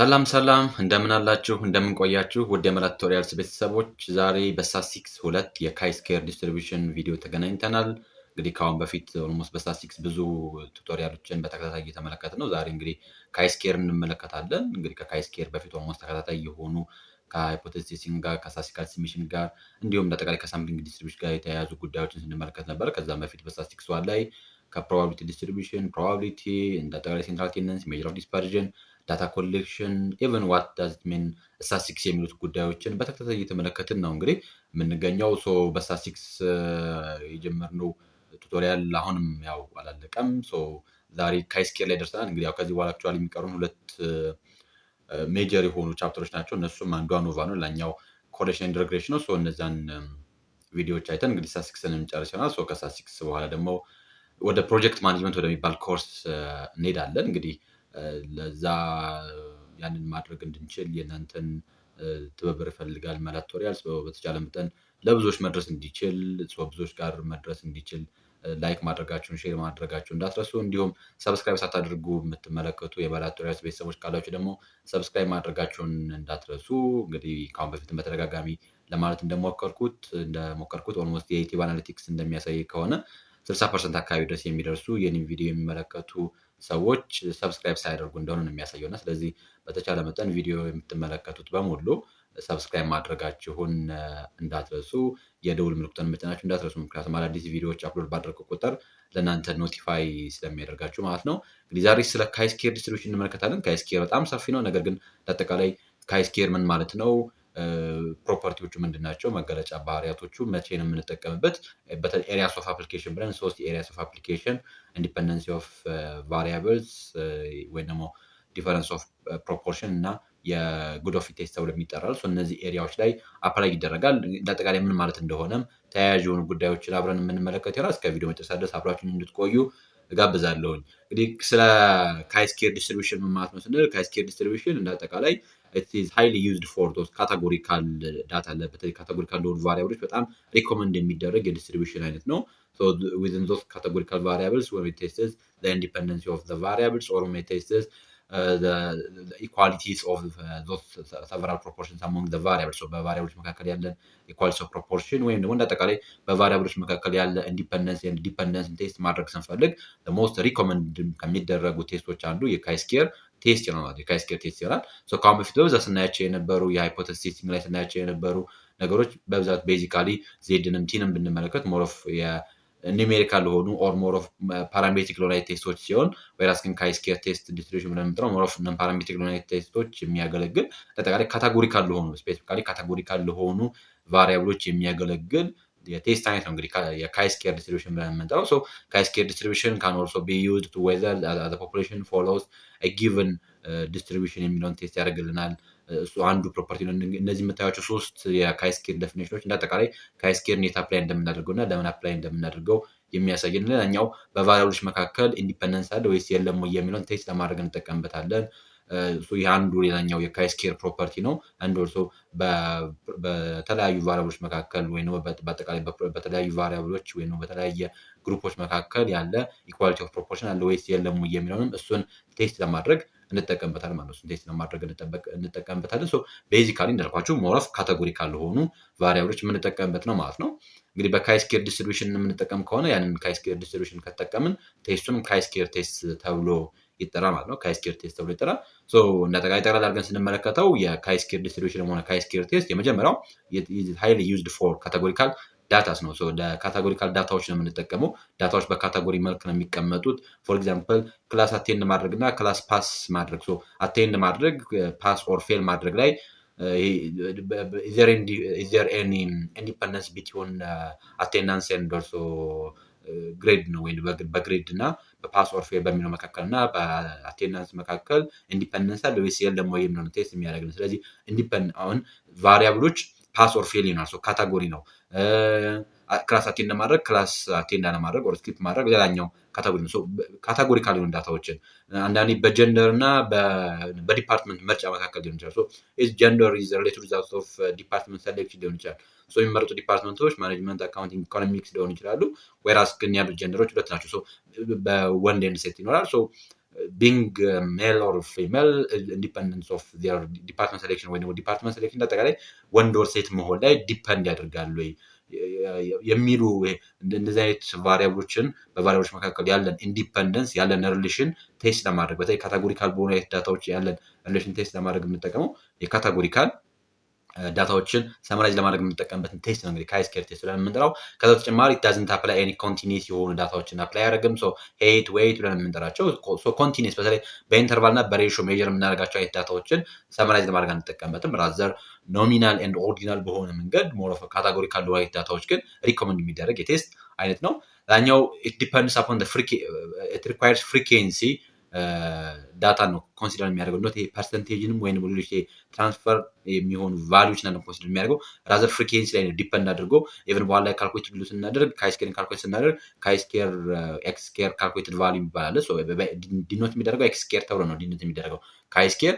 ሰላም እንደምን አላችሁ እንደምን ቆያችሁ ውድ የመላ ቱቶሪያልስ ቤተሰቦች ዛሬ በስታትስቲክስ 2 የካይ-ስኬር ዲስትሪቢዩሽን ቪዲዮ ተገናኝተናል። እንግዲህ ከአሁን በፊት ኦልሞስት በስታትስቲክስ ብዙ ቱቶሪያሎችን በተከታታይ እየተመለከትን ነው። ዛሬ እንግዲህ ካይ-ስኬር እንመለከታለን። እንግዲህ ከካይ-ስኬር በፊት ኦልሞስት ተከታታይ የሆኑ ከሃይፖቴሲስ ቴስቲንግ ጋር ከስታቲስቲካል ኤስቲሜሽን ጋር እንዲሁም በአጠቃላይ ከሳምፕሊንግ ዲስትሪቢዩሽን ጋር የተያያዙ ጉዳዮችን ስንመለከት ነበር። ከዛም በፊት በስታትስቲክስ 1 ላይ ከፕሮባቢሊቲ ዲስትሪቢዩሽን፣ ፕሮባቢሊቲ፣ እንደ አጠቃላይ ሴንትራል ቴንደንሲ፣ ሜዥር ኦፍ ዲስፐርዥን፣ ዳታ ኮሌክሽን ኢቨን ዋት ዳዝ ኢት ሚን ስታትስቲክስ የሚሉት ጉዳዮችን በተከታታይ እየተመለከትን ነው እንግዲህ የምንገኘው። በስታትስቲክስ የጀመርነው ቱቶሪያል አሁንም ያው አላለቀም። ዛሬ ካይ-ስኬር ላይ ደርሰናል። እንግዲህ ያው ከዚህ በኋላ አክቹዋሊ የሚቀሩን ሁለት ሜጀር የሆኑ ቻፕተሮች ናቸው። እነሱም አንዱ አኖቫ ነው፣ ሌላኛው ኮሬሌሽን ኤንድ ሪግሬሽን ነው። እነዛን ቪዲዮዎች አይተን እንግዲህ ስታትስቲክስን እንጨርስ ይሆናል። ከስታትስቲክስ በኋላ ደግሞ ወደ ፕሮጀክት ማኔጅመንት ወደሚባል ኮርስ እንሄዳለን። እንግዲህ ለዛ ያንን ማድረግ እንድንችል የእናንተን ትብብር ይፈልጋል መላ ቱቶሪያልስ። በተቻለ መጠን ለብዙዎች መድረስ እንዲችል ብዙዎች ጋር መድረስ እንዲችል ላይክ ማድረጋችሁን ሼር ማድረጋችሁን እንዳትረሱ። እንዲሁም ሰብስክራይብ ሳታደርጉ የምትመለከቱ የመላ ቱቶሪያልስ ቤተሰቦች ካላችሁ ደግሞ ሰብስክራይብ ማድረጋችሁን እንዳትረሱ። እንግዲህ ከአሁን በፊትም በተደጋጋሚ ለማለት እንደሞከርኩት ኦልሞስት የዩቲዩብ አናሊቲክስ እንደሚያሳይ ከሆነ 60% አካባቢ ድረስ የሚደርሱ የኔን ቪዲዮ የሚመለከቱ ሰዎች ሰብስክራይብ ሳያደርጉ እንደሆነ ነው የሚያሳየው እና ስለዚህ በተቻለ መጠን ቪዲዮ የምትመለከቱት በሙሉ ሰብስክራይብ ማድረጋችሁን እንዳትረሱ፣ የደውል ምልክቱን መጫናችሁን እንዳትረሱ። ምክንያቱም አዳዲስ ቪዲዮዎች አፕሎድ ባደረኩ ቁጥር ለእናንተ ኖቲፋይ ስለሚያደርጋችሁ ማለት ነው። እንግዲህ ዛሬ ስለ ካይ-ስኬር ዲስትሪቢዩሽን እንመለከታለን። ካይ-ስኬር በጣም ሰፊ ነው። ነገር ግን ለአጠቃላይ ካይ-ስኬር ምን ማለት ነው፣ ፕሮፐርቲዎቹ ምንድናቸው፣ መገለጫ ባህሪያቶቹ፣ መቼ ነው የምንጠቀምበት፣ ኤሪያስ ኦፍ አፕሊኬሽን ብለን 3 ኤሪያስ ኦፍ አፕሊኬሽን ኢንዲፔንደንሲ ኦፍ ቫሪያብልስ ወይም ደግሞ ዲፈረንስ ኦፍ ፕሮፖርሽን እና የጉድ ኦፍ ቴስት ተብሎ የሚጠራል። እነዚህ ኤሪያዎች ላይ አፕላይ ይደረጋል። እንዳጠቃላይ ምን ማለት እንደሆነም ተያያዥ የሆኑ ጉዳዮችን አብረን የምንመለከት ይሆናል። እስከ ቪዲዮ መጨረሻ ድረስ አብራችሁን እንድትቆዩ እጋብዛለሁኝ። እንግዲህ ስለ ካይ-ስኬር ዲስትሪቢዩሽን ምን ማለት ነው ስንል ካይ-ስኬር ዲስትሪቢዩሽን እንዳጠቃላይ it is highly used for those categorical data በተለይ categorical ለሆኑ ቫሪያብሎች በጣም ሪኮመንድ የሚደረግ የዲስትሪቢዩሽን አይነት ነው። within those categorical variables when we test the independency of the variables or when we test the equalities of those several proportions among the variables. በቫሪያብሎች መካከል ያለ equalities of proportion ወይም ደግሞ እንዳጠቃላይ በቫሪያብሎች መካከል ያለ ኢንዲፔንደንስ and ዲፔንደንስ ቴስት ማድረግ ስንፈልግ the most recommend ከሚደረጉ ቴስቶች አንዱ የካይ-ስኬር ቴስት ነው ማለት የካይ-ስኬር ቴስት ይሆናል። ከአሁን በፊት በብዛት ስናያቸው የነበሩ የሃይፖቴሲስ ቴስቲንግ ላይ ስናያቸው የነበሩ ነገሮች በብዛት ቤዚካሊ ዜድንም ቲንም ብንመለከት ሞር ኦፍ ኒሜሪካል ለሆኑ ኦር ሞር ኦፍ ፓራሜትሪክ ሎናይት ቴስቶች ሲሆን ወይራስ ግን ካይ-ስኬር ቴስት ዲስትሪቢዩሽን ብለን የምንጠራው ሞር ኦፍ ነን ፓራሜትሪክ ሎናይት ቴስቶች የሚያገለግል አጠቃላይ ካታጎሪካል ለሆኑ ስፔሲፊካሊ ካታጎሪካል ለሆኑ ቫሪያብሎች የሚያገለግል የቴስት አይነት ነው። እንግዲህ የካይ-ስኬር ዲስትሪቢዩሽን ብለን የምንጠራው ካይ-ስኬር ዲስትሪቢዩሽን ካን ኦልሶ ቢ ዩዝድ ቱ ዌዘር ዘ ፖፑሌሽን ፎሎውስ አ ጊቨን ዲስትሪቢዩሽን የሚለውን ቴስት ያደርግልናል። እሱ አንዱ ፕሮፐርቲ ነው። እነዚህ የምታዩቸው 3 የካይ-ስኬር ዴፊኒሽኖች እንዳጠቃላይ ካይ-ስኬር እንዴት አፕላይ እንደምናደርገው እና ለምን አፕላይ እንደምናደርገው የሚያሳየን። ሌላኛው በቫሪያብሎች መካከል ኢንዲፔንደንስ አለ ወይስ የለም የሚለውን ቴስት ለማድረግ እንጠቀምበታለን። ይህ አንዱ ሌላኛው የካይ-ስኬር ፕሮፐርቲ ነው። አንድ ኦልሶ በተለያዩ ቫሪያብሎች መካከል ወይ ነው በአጠቃላይ በተለያዩ ቫሪያብሎች ወይ ነው በተለያየ ግሩፖች መካከል ያለ ኢኳሊቲ ኦፍ ፕሮፖርሽን አለ ወይስ የለም የሚለውንም እሱን ቴስት ለማድረግ እንጠቀምበታለን ማለት ነው። እሱን ቴስት ለማድረግ እንጠቀምበታለን። ቤዚካሊ እንዳልኳችሁ ሞር ኦፍ ካቴጎሪካል ለሆኑ ቫሪያብሎች የምንጠቀምበት ነው ማለት ነው። እንግዲህ በካይ-ስኬር ዲስትሪቢዩሽን የምንጠቀም ከሆነ ያንን ካይ-ስኬር ዲስትሪቢዩሽን ከተጠቀምን ቴስቱን ካይ-ስኬር ቴስት ተብሎ ይጠራል ማለት ነው። ካይ-ስኬር ቴስት ተብሎ ይጠራል። እንዳጠቃላይ ጠቅላላ አድርገን ስንመለከተው የካይ-ስኬር ዲስትሪቢዩሽን ሆነ ካይ-ስኬር ቴስት የመጀመሪያው highly used for categorical ዳታስ ነው። ለካታጎሪካል ዳታዎች ነው የምንጠቀመው። ዳታዎች በካታጎሪ መልክ ነው የሚቀመጡት። ፎር ኤግዛምፕል ክላስ አቴንድ ማድረግ እና ክላስ ፓስ ማድረግ። አቴንድ ማድረግ ፓስ ኦር ፌል ማድረግ ላይ is there any independence between attendance and also ግሬድ ነው ወይ በግሬድ እና በፓስ ኦር ፌል በሚለው መካከል እና በአቴንዳንስ መካከል ኢንዲፔንደንስ አለ ወይስ የለም ወይ የሚለው ቴስት የሚያደርግ ነው። ስለዚህ አሁን ቫሪያብሎች ፓስ ኦር ፌል ይሆናል። ካታጎሪ ነው። ክላስ አቴንድ ማድረግ ክላስ አቴንድ አለማድረግ ኦር ስኪፕ ማድረግ ሌላኛው ካታጎሪ ነው። ካታጎሪካል የሆኑ ዳታዎችን አንዳንዴ በጀንደር እና በዲፓርትመንት ምርጫ መካከል ሊሆን ይችላል። ጀንደር ኢዝ ሪሌትድ ቱ ዛት ኦፍ ዲፓርትመንት ሴሌክሽን ሊሆን ይችላል። የሚመረጡ ዲፓርትመንቶች ማኔጅመንት፣ አካውንቲንግ፣ ኢኮኖሚክስ ሊሆኑ ይችላሉ። ወይራስ ግን ያሉት ጀንደሮች ሁለት ናቸው። በወንድ ኤንድ ሴት ይኖራል። being male or female independence of their department selection ወይ ደግሞ ዲፓርትመንት ሴሌክሽን እንዳጠቃላይ ወንድ ወር ሴት መሆን ላይ ዲፐንድ ያደርጋሉ ወይ የሚሉ እንደዚህ አይነት ቫሪያብሎችን በቫሪያብሎች መካከል ያለን ኢንዲፔንደንስ ያለን ሪሌሽን ቴስት ለማድረግ በተለይ ካታጎሪካል በሆኑ አይነት ዳታዎች ያለን ሪሌሽን ቴስት ለማድረግ የምንጠቀመው የካታጎሪካል ዳታዎችን ሰመራይዝ ለማድረግ የምንጠቀምበትን ቴስት ነው እንግዲህ ካይ-ስኬር ቴስት ብለን የምንጠራው። ከዛ በተጨማሪ ዳዝንት አፕላይ ኤኒ ኮንቲኒየስ የሆኑ ዳታዎችን አፕላይ አያደርግም። ሄይት ዌይት ብለን የምንጠራቸው ኮንቲኒየስ በተለይ በኢንተርቫል እና በሬሾ ሜጀር የምናደርጋቸው አይነት ዳታዎችን ሰመራይዝ ለማድረግ አንጠቀምበትም። ራዘር ኖሚናል ኤንድ ኦርዲናል በሆነ መንገድ ሞር ኦፍ ካታጎሪካል አይነት ዳታዎች ግን ሪኮመንድ የሚደረግ የቴስት አይነት ነው። ላኛው ኢት ዲፔንድስ አፖን ኢት ሪኳየርስ ፍሪኬንሲ ዳታ ነው ኮንሲደር የሚያደርገው ኖት ፐርሰንቴጅንም ወይም ሌሎች ትራንስፈር የሚሆኑ ቫሉዎች እና ኮንሲደር የሚያደርገው ራዘር ፍሪኬንሲ ላይ ነው ዲፔንድ አድርጎ ኢቨን በኋላ ላይ ካልኩሌት ብሎ ስናደርግ ካይ-ስኬርን ካልኩሌት ስናደርግ ካይ-ስኬር ኤክስ-ስኬር ካልኩሌትድ ቫሉ ይባላል። ዲኖት የሚደረገው ኤክስ-ስኬር ተብሎ ነው ዲኖት የሚደረገው ካይ-ስኬር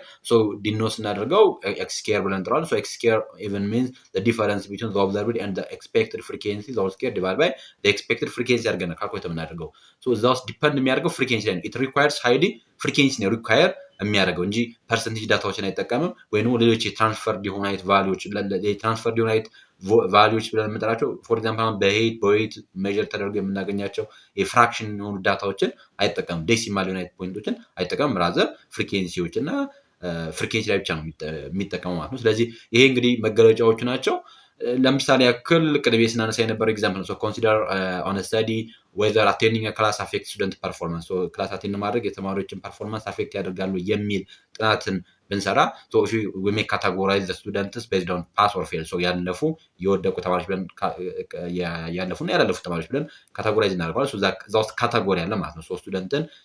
ዲኖት ስናደርገው ኤክስ-ስኬር ብለን እንጠራዋለን። ኤክስ-ስኬር ኢቨን ሚንስ ዘ ዲፈረንስ ቢትዊን ዘ ኦብዘርቭድ ኤንድ ዘ ኤክስፔክትድ ፍሪኬንሲ ዘ ሆል ስኬር ዲቫይድ ባይ ዘ ኤክስፔክትድ ፍሪኬንሲ አድርገን ነው ካልኩሌት የምናደርገው። እዛ ውስጥ ዲፔንድ የሚያደርገው ፍሪኬንሲ ላይ ነው። ኢት ሪኳየርስ ሃይሊ ፍሪኬንሲ ነው ሪኳየር የሚያደርገው እንጂ ፐርሰንቴጅ ዳታዎችን አይጠቀምም። ወይም ሌሎች የትራንስፈርድ የሆኑ አይነት ቫሉዎች የትራንስፈርድ የሆኑ አይነት ቫሉዎች ብለን የምንጠራቸው ፎር ኤግዛምፕል በዌይት ሜጀር ተደርገው የምናገኛቸው የፍራክሽን የሆኑ ዳታዎችን አይጠቀምም። ዴሲማል የሆኑ አይነት ፖይንቶችን አይጠቀምም። ራዘር ፍሪኬንሲዎች እና ፍሪኬንሲ ላይ ብቻ ነው የሚጠቀመው ማለት ነው። ስለዚህ ይሄ እንግዲህ መገለጫዎቹ ናቸው። ለምሳሌ ያክል ቅድሜ ስናነሳ የነበረው ኤግዛምፕል ነው። ኮንሲደር ኦን ስተዲ ዌዘር አቴንዲንግ ክላስ አፌክት ስቱደንት ፐርፎርማንስ ክላስ አቴንድ ማድረግ የተማሪዎችን ፐርፎርማንስ አፌክት ያደርጋሉ የሚል ጥናትን ብንሰራ we may categorize the students based on pass or fail ያለፉ የወደቁ ተማሪዎች ብለን ያለፉና ያላለፉ ተማሪዎች ብለን ካታጎራይዝ እናደርጋለን። እዛ ውስጥ ካታጎሪ አለ ማለት ነው።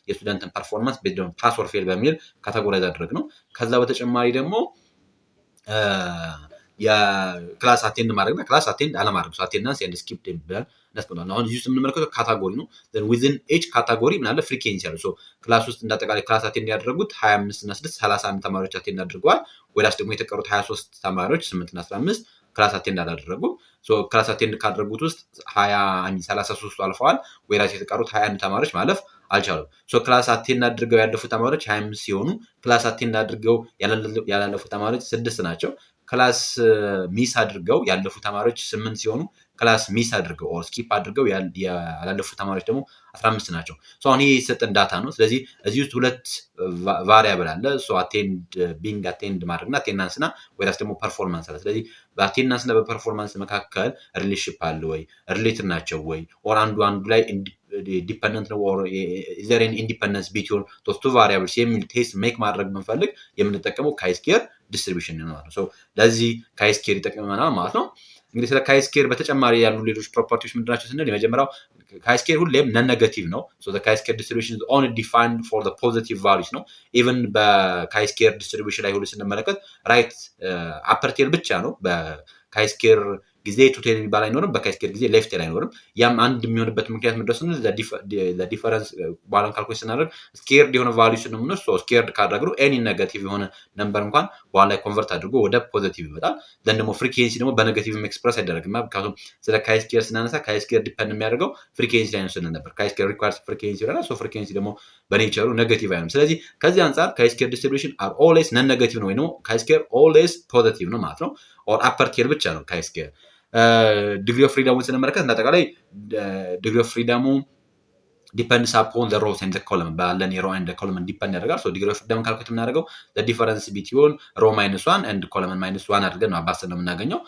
የስቱደንትን ፐርፎርማንስ based on pass or fail በሚል ካታጎራይዝ አድርግ ነው። ከዛ በተጨማሪ ደግሞ የክላስ አቴንድ ማድረግና ክላስ አቴንድ አለማድረግ አቴንዳንስ ኤንድ ስኪፕ ብለን እናስቀምጣለን። አሁን እዚህ ውስጥ የምንመለከተው ካታጎሪ ነው። within each ካታጎሪ ምን አለ ፍሪኬንሲ አለ። ክላስ ውስጥ እንዳጠቃላይ ክላስ አቴንድ ያደረጉት 25 እና 6 31 ተማሪዎች አቴንድ አድርገዋል። ወይስ ደግሞ የተቀሩት 23 ተማሪዎች 8 እና 15 ክላስ አቴንድ አላደረጉም። ክላስ አቴንድ ካደረጉት ውስጥ 33 አልፈዋል። ወይስ የተቀሩት 21 ተማሪዎች ማለፍ አልቻሉም። ክላስ አቴንድ አድርገው ያለፉ ተማሪዎች 25 ሲሆኑ ክላስ አቴንድ አድርገው ያላለፉ ተማሪዎች 6 ናቸው። ክላስ ሚስ አድርገው ያለፉ ተማሪዎች 8 ሲሆኑ ክላስ ሚስ አድርገው ኦር ስኪፕ አድርገው ያላለፉ ተማሪዎች ደግሞ 15 ናቸው። አሁን ይሄ የሰጠን ዳታ ነው። ስለዚህ እዚህ ውስጥ ሁለት ቫሪያብል አለ። ቢንግ አቴንድ ማድረግና አቴንዳንስ እና ወይስ ደግሞ ፐርፎርማንስ አለ። ስለዚህ በአቴንዳንስ እና በፐርፎርማንስ መካከል ሪሌሽንሺፕ አለ ወይ ሪሌትድ ናቸው ወይ ኦር አንዱ ላይ ዲፔንደንት ነው ኦር ዘር ኢንዲፔንደንስ ቢትዊን ዶስ ቱ ቫሪያብልስ የሚል ቴስት ሜክ ማድረግ ብንፈልግ የምንጠቀመው ካይ-ስኬር ዲስትሪቢዩሽን ነው ማለት ነው። ለዚህ ካይ-ስኬር ይጠቅመናል ማለት ነው። እንግዲህ ስለ ካይ-ስኬር በተጨማሪ ያሉ ሌሎች ፕሮፐርቲዎች ምንድናቸው ስንል የመጀመሪያው ካይ-ስኬር ሁሌም ነን ኔጌቲቭ ነው። ካይ-ስኬር ዲስትሪቢዩሽን is only defined for the positive values ነው። ኢቭን በካይ-ስኬር ዲስትሪቢዩሽን ላይ ሁሉ ስንመለከት ራይት አፐር ቴል ብቻ ነው። በካይ-ስኬር ጊዜ ቱቴል የሚባል አይኖርም። በካይ-ስኬር ጊዜ ሌፍት ቴል አይኖርም። ያም አንድ የሚሆንበት ምክንያት ምንድነው ስንል ዲፈረንስ ባላን ካልኩሌት ስናደርግ ስኬርድ የሆነ ቫልዩ ስንምንስ ስኬርድ ካደረግነው ኤኒ ኔጌቲቭ የሆነ ነምበር እንኳን በኋላ ላይ ኮንቨርት አድርጎ ወደ ፖዚቲቭ ይመጣል። ዘን ደግሞ ፍሪኬንሲ ደግሞ በኔጌቲቭ ኤክስፕረስ አይደረግም። ምክንያቱም ስለ ካይ-ስኬር ስናነሳ ካይ-ስኬር ዲፔንድ የሚያደርገው ፍሪኬንሲ ላይ ነው ስንል ነበር። ካይ-ስኬር ሪኳየርስ ፍሪኬንሲ ይላል። ፍሪኬንሲ ደግሞ በኔቸሩ ኔጌቲቭ አይሆንም። ስለዚህ ከዚህ አንፃር ካይ-ስኬር ዲስትሪቢዩሽን አር ኦልዌይስ ነን ኔጌቲቭ ነው ወይ ነው ካይ-ስኬር ኦልዌይስ ፖዚቲቭ ነው ማለት ነው። ኦር አፐር ቴል ብቻ ነው ካይ-ስኬር። ዲግሪ ኦፍ ፍሪደሙን ስንመለከት እንዳጠቃላይ ዲግሪ ኦፍ ፍሪደሙ ዲፔንድስ አፖን ዘ ሮውስ ኤንድ ዘ ኮለም ባለን የሮ ኤንድ ኮለም ዲፔንድ ያደርጋል። ዲግሪ ኦፍ ፍሪደም ካልኩሌት የምናደርገው ዘ ዲፈረንስ ቢትዊን ሮ -1 ኤንድ ኮለም -1 አድርገን ነው አባስተን ነው የምናገኘው።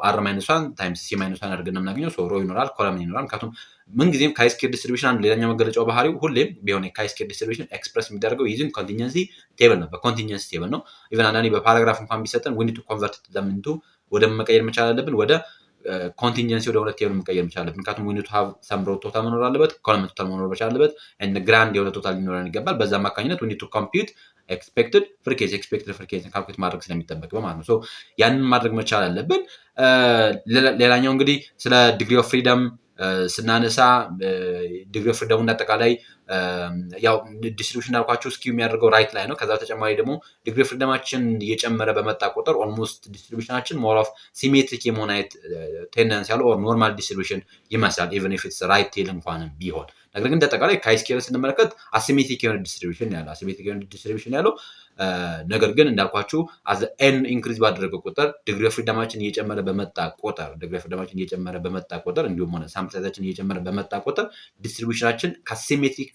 አር -1 ታይምስ ሲ -1 አድርገን ነው የምናገኘው። ሮ ይኖራል ኮለም ይኖራል። ምክንያቱም ምንጊዜም ካይ-ስኬር ዲስትሪቢዩሽን አንድ ሌላኛው መገለጫው ባህሪው ሁሌም ቢሆን ካይ-ስኬር ዲስትሪቢዩሽን ኤክስፕረስ የሚደረገው ዩዚንግ ኮንቲንጀንሲ ቴብል ነው። በኮንቲንጀንሲ ቴብል ነው። ኢቨን አንዳንዴ በፓራግራፍ እንኳን ቢሰጠን we need to convert them into ወደ መቀየር መቻል አለብን። ወደ ኮንቲንጀንሲ ወደ ሁለት ቴብል መቀየር መቻል አለብን። ምክንያቱም we need to have some row total መኖር አለበት፣ ኮለም ቶታል መኖር መቻል አለበት and grand የሆነ ቶታል ሊኖረን ይገባል። በዛ አማካኝነት we need to compute expected frequency ካልኩሌት ማድረግ ስለሚጠበቅ ማለት ነው። ያንን ማድረግ መቻል አለብን። ሌላኛው እንግዲህ ስለ ዲግሪ ኦፍ ፍሪደም ስናነሳ ዲግሪ ኦፍ ፍሪደሙ እንዳጠቃላይ ያው ዲስትሪቢዩሽን አልኳችሁ ስኪው የሚያደርገው ራይት ላይ ነው። ከዛ በተጨማሪ ደግሞ ዲግሪ ኦፍ ፍሪደማችን እየጨመረ በመጣ ቁጥር ኦልሞስት ዲስትሪቢዩሽናችን ሞር ኦፍ ሲሜትሪክ የመሆን አይነት ቴንደንስ ያለው ኦር ኖርማል ዲስትሪቢዩሽን ይመስላል ኢቨን ኢፍ ኢትስ ራይት ቴል እንኳን ቢሆን። ነገር ግን እንደጠቃላይ ካይ-ስኬርን ስንመለከት አሲሜትሪክ የሆነ ዲስትሪቢዩሽን ያለው አሲሜትሪክ የሆነ ዲስትሪቢዩሽን ያለው ነገር ግን እንዳልኳችሁ አዝ ኤን ኢንክሪዝ ባደረገ ቁጥር ዲግሪ ኦፍ ፍሪደማችን እየጨመረ በመጣ ቁጥር እንዲሁም ሆነ ሳምፕል ሳይዛችን እየጨመረ በመጣ ቁጥር ዲስትሪቢዩሽናችን ከሲሜትሪክ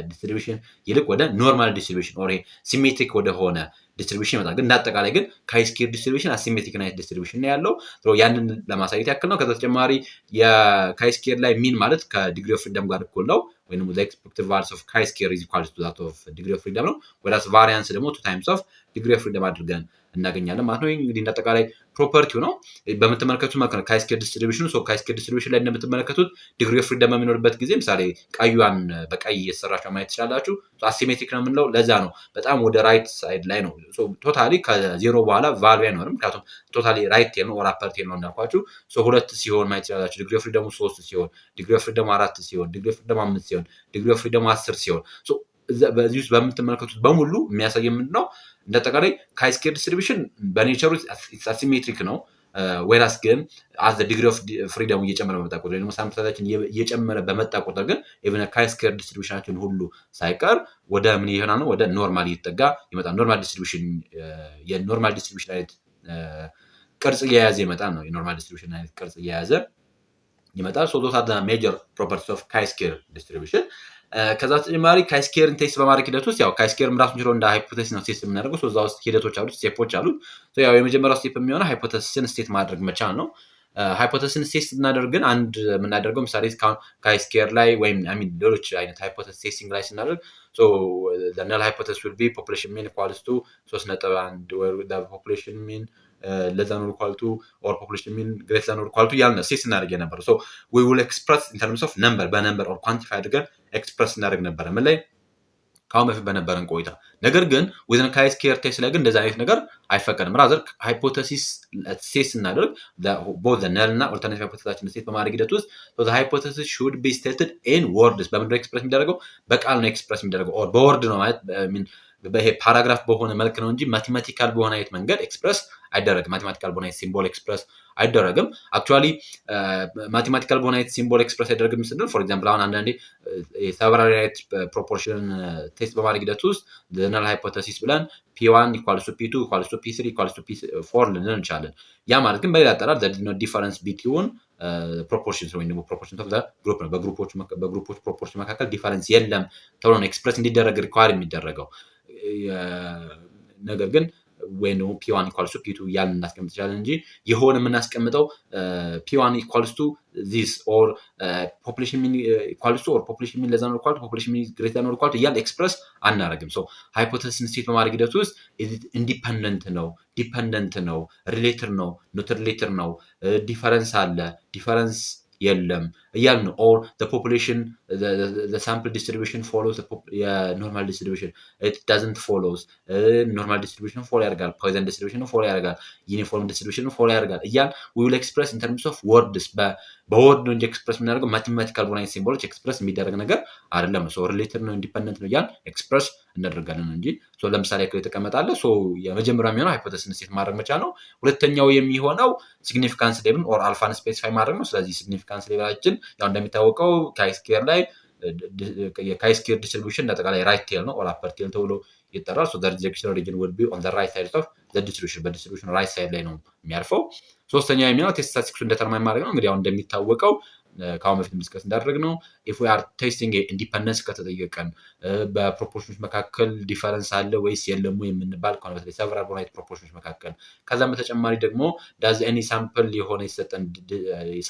ዲስትሪቢዩሽን ይልቅ ወደ ኖርማል ዲስትሪቢዩሽን ኦር ሲሜትሪክ ወደ ሆነ ዲስትሪቢዩሽን ይመጣል። ግን እንዳጠቃላይ ግን ካይ-ስኬር ዲስትሪቢዩሽን አሲሜትሪክ ናይት ዲስትሪቢዩሽን ነው ያለው። ያንን ለማሳየት ያክል ነው። ከዛ ተጨማሪ የካይ-ስኬር ላይ ሚን ማለት ከዲግሪ ኦፍ ፍሪደም ጋር እኩል ነው ወይም the expected values of chi-square is equal to that of degree of freedom ነው። whereas variance ደግሞ 2 times of degree of freedom አድርገን እናገኛለን ማለት ነው። እንግዲህ እንዳጠቃላይ ፕሮፐርቲው ነው በምትመለከቱት ማለት ነው ካይ-ስኬር ዲስትሪቢዩሽኑ። ካይ-ስኬር ዲስትሪቢዩሽን ላይ እንደምትመለከቱት ዲግሪ ኦፍ ፍሪደም በሚኖርበት ጊዜ ምሳሌ ቀዩን በቀይ እየተሰራችሁ ማየት ትችላላችሁ። አሲሜትሪክ ነው የምንለው ለዛ ነው። በጣም ወደ ራይት ሳይድ ላይ ነው። ቶታሊ ከዜሮ በኋላ ቫልዩ አይኖርም። ምክንያቱም ቶታሊ ራይት ቴል ነው ኦር አፐር ቴል ነው እንዳልኳችሁ። ሁለት ሲሆን ማየት ትችላላችሁ። ዲግሪ ኦፍ ፍሪደሙ 3 ሲሆን፣ ዲግሪ ኦፍ ፍሪደሙ 4 ሲሆን፣ ዲግሪ ኦፍ ፍሪደሙ 5 ሲሆን፣ ዲግሪ ኦፍ ፍሪደሙ 10 ሲሆን በዚህ ውስጥ በምትመለከቱት በሙሉ የሚያሳየው ምንድነው እንደጠቃላይ ካይ-ስኬር ዲስትሪቢዩሽን በኔቸሩ አሲሜትሪክ ነው። ወይራስ ግን አዝ ዲግሪ ኦፍ ፍሪደሙ እየጨመረ በመጣ ቁጥር ደግሞ ሳምፕል ሳይዛችን እየጨመረ በመጣ ቁጥር ግን ኢቭን ካይ-ስኬር ዲስትሪቢዩሽናችን ሁሉ ሳይቀር ወደ ምን ይሆናል ነው ወደ ኖርማል እየተጠጋ ይመጣል። ኖርማል ዲስትሪቢዩሽን የኖርማል ዲስትሪቢዩሽን አይነት ቅርጽ እየያዘ ይመጣል ነው። የኖርማል ዲስትሪቢዩሽን አይነት ቅርጽ እየያዘ ይመጣል። those are the major properties of chi-square distribution። ከዛ ተጨማሪ ካይ-ስኬርን ቴስት በማድረግ ሂደት ውስጥ ያው ካይ-ስኬርም ራሱን ችሎ እንደ ሃይፖቴሲስ ነው ቴስት የምናደርገው። እዛ ውስጥ ሂደቶች አሉት፣ ስቴፖች አሉት። ያው የመጀመሪያው ስቴፕ የሚሆነው ሃይፖቴሲስን ስቴት ማድረግ መቻል ነው። ሃይፖቴሲስን ስቴት ስናደርግ ግን አንድ የምናደርገው ምሳሌ ካይ-ስኬር ላይ ወይም ሌሎች አይነት ሃይፖቴሲስ ቴስቲንግ ላይ ስናደርግ the null hypothesis will be population mean equals to 3.1 where the population mean less than or equal to or population mean greater than or equal to ያልነ ሴት እናደርግ ነበር። we will express in terms of number በነምበር or quantify አድርገን ኤክስፕረስ እናደርግ ነበር ምን ላይ ካሁን በፊት በነበረን ቆይታ። ነገር ግን within chi-square test ላይ ግን እንደዛ አይነት ነገር አይፈቀድም። ራዘር ሃይፖቴሲስ ሴት ስናደርግ both the null እና alternative hypothesis ሴት በማድረግ ሂደት ውስጥ the hypothesis should be stated in words በምንድን ነው ኤክስፕረስ የሚደረገው በቃል ነው ኤክስፕረስ የሚደረገው ኦር በወርድ ነው ማለት በይሄ ፓራግራፍ በሆነ መልክ ነው እንጂ ማቴማቲካል በሆነ አይነት መንገድ ኤክስፕረስ አይደረግም። ማቴማቲካል በሆነ አይነት ሲምቦል ኤክስፕረስ አይደረግም። አክቹአሊ ማቴማቲካል በሆነ አይነት ሲምቦል ኤክስፕረስ አይደረግም ስንል ፎር ኤግዛምፕል አሁን አንዳንዴ የሰቨራል ራይት ፕሮፖርሽን ቴስት በማድረግ ሂደት ውስጥ ዘ null hypothesis ብለን p1 equals to p2 equals to p3 equals to p4 ልንል እንችላለን። ያ ማለት ግን በሌላ አጠራር there is no difference between ፕሮፖርሽንስ ወይም ደግሞ ፕሮፖርሽን ኦፍ ዘ ግሩፕ ነው። በግሩፖች ፕሮፖርሽን መካከል ዲፈረንስ የለም ተብሎ ነው ኤክስፕረስ እንዲደረግ ሪኳየር የሚደረገው። ነገር ግን ወይም ደግሞ p1 equals to p2 እያልን እናስቀምጥ ይችላል እንጂ የሆነ የምናስቀምጠው p1 equals to this or population mean equals to or population mean less than or equal to population mean greater than or equal to እያልን ኤክስፕረስ አናደርግም። ሃይፖቴሲስን ስቴት በማድረግ ሂደት ውስጥ ኢንዲፐንደንት ነው፣ ዲፐንደንት ነው፣ ሪሌትድ ነው፣ ኖት ሪሌትድ ነው፣ ዲፈረንስ አለ፣ ዲፈረንስ የለም እያልን ነው። or the population the sample distribution follows the normal distribution it doesn't follows normal distribution follow ያደርጋል፣ Poisson distribution follow ያደርጋል፣ uniform distribution follow ያደርጋል እያልን we will express in terms of words በወርድ ነው እንጂ ኤክስፕረስ የምናደርገው ማቴማቲካል በሆነ ሲምቦሎች ኤክስፕረስ የሚደረግ ነገር አይደለም። ሪሌትድ ነው ኢንዲፔንደንት ነው እያልን ኤክስፕረስ እናደርጋለን እንጂ ለምሳሌ ያክል የተቀመጣለ የመጀመሪያው የሚሆነው ሃይፖቴሲስን ስቴት ማድረግ መቻል ነው። ሁለተኛው የሚሆነው ሲግኒፊካንስ ሌቭል ኦር አልፋን ስፔሲፋይ ማድረግ ነው። ስለዚህ ሲግኒፊካንስ ሌቭላችን ያው እንደሚታወቀው ካይ-ስኬር ላይ የካይ-ስኬር ዲስትሪቢዩሽን እንደጠቃላይ ራይት ቴል ነው ኦር አፐር ቴል ተብሎ ይጠራል። the rejection region will be on the right side of the distribution በዲስትሪቢዩሽን ራይት ሳይድ ላይ ነው የሚያርፈው። ሶስተኛው የሚሆነው ቴስት ስታቲስቲክሱ እንደተርማይ ማድረግ ነው። እንግዲህ አሁን እንደሚታወቀው ከአሁን በፊት ዲስከስ እንዳደረግነው if we are testing ኢንዲፔንደንስ ከተጠየቀን በፕሮፖርሽኖች መካከል ዲፈረንስ አለ ወይስ የለም የምንባል ከሆነ በተለይ several bonite ፕሮፖርሽኖች መካከል ከዛም በተጨማሪ ደግሞ does any sample የሆነ የሰጠን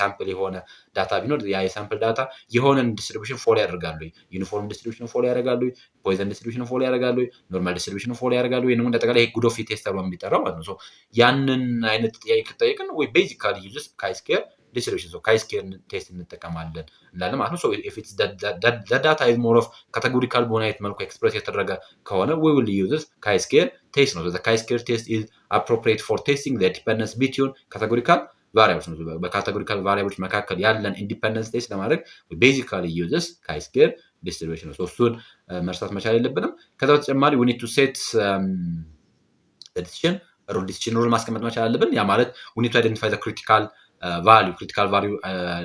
ሳምፕል የሆነ ዳታ ቢኖር ያ የሳምፕል ዳታ የሆነን ዲስትሪቢዩሽን ፎሎ ያደርጋሉ፣ ዩኒፎርም ዲስትሪቢዩሽን ፎሎ ያደርጋሉ፣ ፖይዘን ዲስትሪቢዩሽን ፎሎ ያደርጋሉ፣ ኖርማል ዲስትሪቢዩሽን ፎሎ ያደርጋሉ ወይ ነው እንደጠቃላይ ጉድ ኦፍ ቴስት ተብሎ የሚጠራው ማለት ነው። ያንን አይነት ጥያቄ ከተጠየቅን ወይ ቤዚካሊ ዩዝስ chi-square distribution chi-square ቴስት እንጠቀማለን እንላለን ማለት ነው። if it's the data is more of categorical በሆነ አይነት መልኩ ኤክስፕረስ የተደረገ ከሆነ we will use chi-square test ነው። the chi-square test is appropriate for testing the dependence between categorical variables ነው። በካቴጎሪካል ቫሪያብሎች መካከል ያለን ኢንዲፔንደንስ ቴስት ለማድረግ ቤዚካሊ ዩዝስ chi-square distribution ነው። እሱን መርሳት መቻል የለብንም። ከዛ በተጨማሪ we need to set decision ሩል ማስቀመጥ መቻል አለብን። ያ ማለት we need to identify the critical ቫልዩ ክሪቲካል ቫልዩ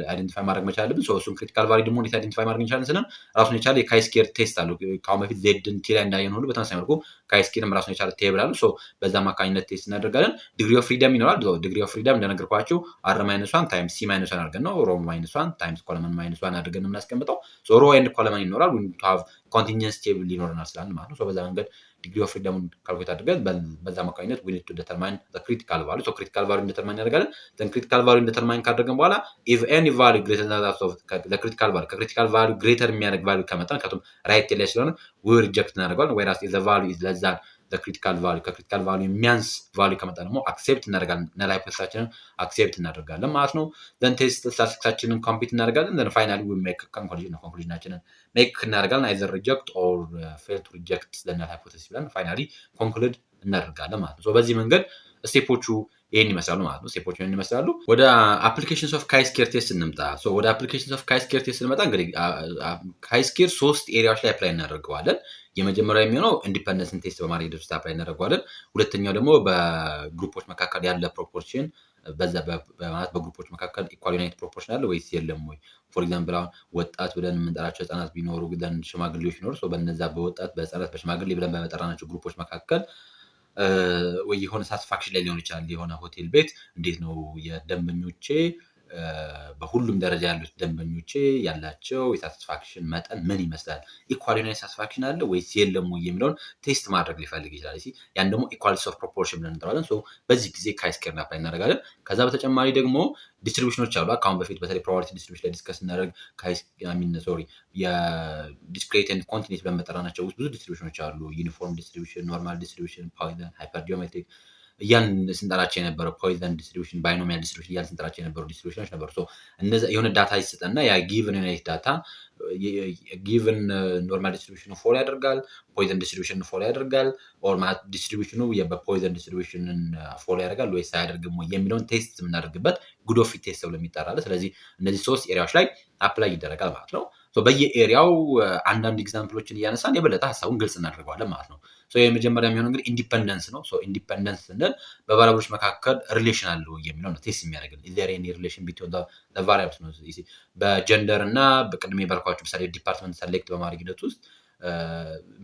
አይደንቲፋይ ማድረግ መቻል አለብን። እሱን ክሪቲካል ቫልዩ ደግሞ እንዴት አይደንቲፋይ ማድረግ እንችላለን ስንል ራሱን የቻለ የካይ ስኬር ቴስት አለው። ከአሁን በፊት ዜድን ቲ ላይ እንዳየን ሁሉ በተመሳሳይ መልኩ ካይ ስኬርም ራሱን የቻለ ቴብል አለው። በዛ አማካኝነት ቴስት እናደርጋለን። ዲግሪ ኦፍ ፍሪደም ይኖራል። ዲግሪ ኦፍ ፍሪደም እንደነገርኳችሁ አር ማይነስ ዋን ታይምስ ሲ ማይነስ ዋን አድርገን ነው ሮ ማይነስ ዋን ታይምስ ኮለመን ማይነስ ዋን አድርገን ነው የምናስቀምጠው። ሮ ኤንድ ኮለመን ይኖራል። ዊ ኒድ ቱ ሃቭ ኮንቲንጀንስ ቴብል ይኖረናል ስላልን ማለት ነው። በዛ መንገድ ዲግሪ ኦፍ ፍሪደሙን ካልኩሌት አድርገን በዛ አማካኝነት ዊ ኒድ ቱ ዲተርማይን ዘ ክሪቲካል ቫልዩ። ክሪቲካል ቫልዩ ዲተርማይን ያደርጋለን። ዘን ክሪቲካል ቫልዩ ዲተርማይን ካደረገን በኋላ ኢፍ ኤኒ ቫልዩ ግሬተር ዛን ዛት ኦፍ ዘ ክሪቲካል ቫልዩ ከክሪቲካል ቫልዩ ግሬተር የሚያደርግ ቫልዩ ከመጣን ከቱም ራይት ላይ ስለሆነ ዊ ሪጀክት እናደርጋለን። ወይራስ ዘ ቫልዩ ኢዝ ለስ ዛን ዘ ክሪቲካል ቫልዩ ከክሪቲካል ቫልዩ የሚያንስ ቫልዩ ከመጣ ደግሞ አክሴፕት እናደርጋለን። ነል ሃይፖቴሲሳችንን አክሴፕት እናደርጋለን ማለት ነው። ዘን ቴስት ስታቲስቲክሳችንን ኮምፒት እናደርጋለን። ዘን ፋይናሊ ዊ ሜክ ኮንክሉዥናችንን ሜክ እናደርጋለን። አይዘር ሪጀክት ኦር ፌል ቱ ሪጀክት ዘ ነል ሃይፖቴሲስ ብለን ፋይናሊ ኮንክሉድ እናደርጋለን ማለት ነው። በዚህ መንገድ ስቴፖቹ ይህን ይመስላሉ ማለት ነው። ስቴፖቹ ይህን ይመስላሉ። ወደ አፕሊኬሽንስ ኦፍ ካይ ስኬር ቴስት እንምጣ። ወደ አፕሊኬሽንስ ኦፍ ካይ ስኬር ቴስት እንመጣ። እንግዲህ ካይ ስኬር 3 ኤሪያዎች ላይ አፕላይ እናደርገዋለን። የመጀመሪያው የሚሆነው ኢንዲፐንደንስን ቴስት በማድረግ ሂደት ውስጥ አፕላይ እናደርገዋለን። ሁለተኛው ደግሞ በግሩፖች መካከል ያለ ፕሮፖርሽን ማለት በግሩፖች መካከል ኢኳል ዩናይት ፕሮፖርሽን አለ ወይስ የለም ወይ? ፎር ኤግዛምፕል አሁን ወጣት ብለን የምንጠራቸው ህጻናት ቢኖሩ ግን ሽማግሌዎች ቢኖሩ በነዛ በወጣት በህጻናት በሽማግሌ ብለን በመጠራናቸው ግሩፖች መካከል ወይ የሆነ ሳቲስፋክሽን ላይ ሊሆን ይችላል። የሆነ ሆቴል ቤት እንዴት ነው የደንበኞቼ በሁሉም ደረጃ ያሉት ደንበኞቼ ያላቸው የሳቲስፋክሽን መጠን ምን ይመስላል? ኢኳል ዩናይት ሳቲስፋክሽን አለ ወይስ የለም ወይ የሚለውን ቴስት ማድረግ ሊፈልግ ይችላል። ያን ደግሞ ኢኳሊቲ ኦፍ ፕሮፖርሽን ብለን እንጠራለን። በዚህ ጊዜ ካይ ስኬርን አፕላይ እናደርጋለን። ከዛ በተጨማሪ ደግሞ ዲስትሪቢዩሽኖች አሉ። ከአሁን በፊት በተለይ ፕሮባቢሊቲ ዲስትሪቢዩሽን ላይ ዲስከስ እናደርግ የዲስክሬት ኤንድ ኮንቲኒዩስ ብለን በጠራናቸው ውስጥ ብዙ ዲስትሪቢዩሽኖች አሉ። ዩኒፎርም ዲስትሪቢዩሽን፣ ኖርማል ዲስትሪቢዩሽን፣ ፖይዘን፣ ሃይፐርጂኦሜትሪክ እያን ስንጠራቸው የነበረው ፖይዘን ዲስትሪቢዩሽን፣ ባይኖሚያል ዲስትሪቢዩሽን እያን ስንጠራቸው የነበሩ ዲስትሪቢዩሽኖች ነበሩ። እነዛ የሆነ ዳታ ይሰጠና ያ ጊቭን ዩናይት ዳታ ጊቭን ኖርማል ዲስትሪቢዩሽኑ ፎሎ ያደርጋል፣ ፖይዘን ዲስትሪቢዩሽን ፎሎ ያደርጋል፣ ኦር ማለት ዲስትሪቢዩሽኑ በፖይዘን ዲስትሪቢዩሽንን ፎሎ ያደርጋል ወይስ አያደርግም ወይ የሚለውን ቴስት የምናደርግበት ጉድ ኦፍ ፊት ቴስት ተብሎ የሚጠራል። ስለዚህ እነዚህ 3 ኤሪያዎች ላይ አፕላይ ይደረጋል ማለት ነው። በየኤሪያው አንዳንድ ኤግዛምፕሎችን እያነሳን የበለጠ ሀሳቡን ግልጽ እናደርገዋለን ማለት ነው። የመጀመሪያ የሚሆነው እንግዲህ ኢንዲፐንደንስ ነው። ኢንዲፐንደንስ ስንል በቫሪያብሎች መካከል ሪሌሽን አለው የሚለው ነው ቴስት የሚያደርግልን። ኢዝ ዜር ኤኒ ሪሌሽን ቢትዊን ዘ ቫሪያብልስ ነው። በጀንደር እና በቅድሜ ባልኳችሁ ምሳሌ ዲፓርትመንት ሰሌክት በማድረግ ሂደት ውስጥ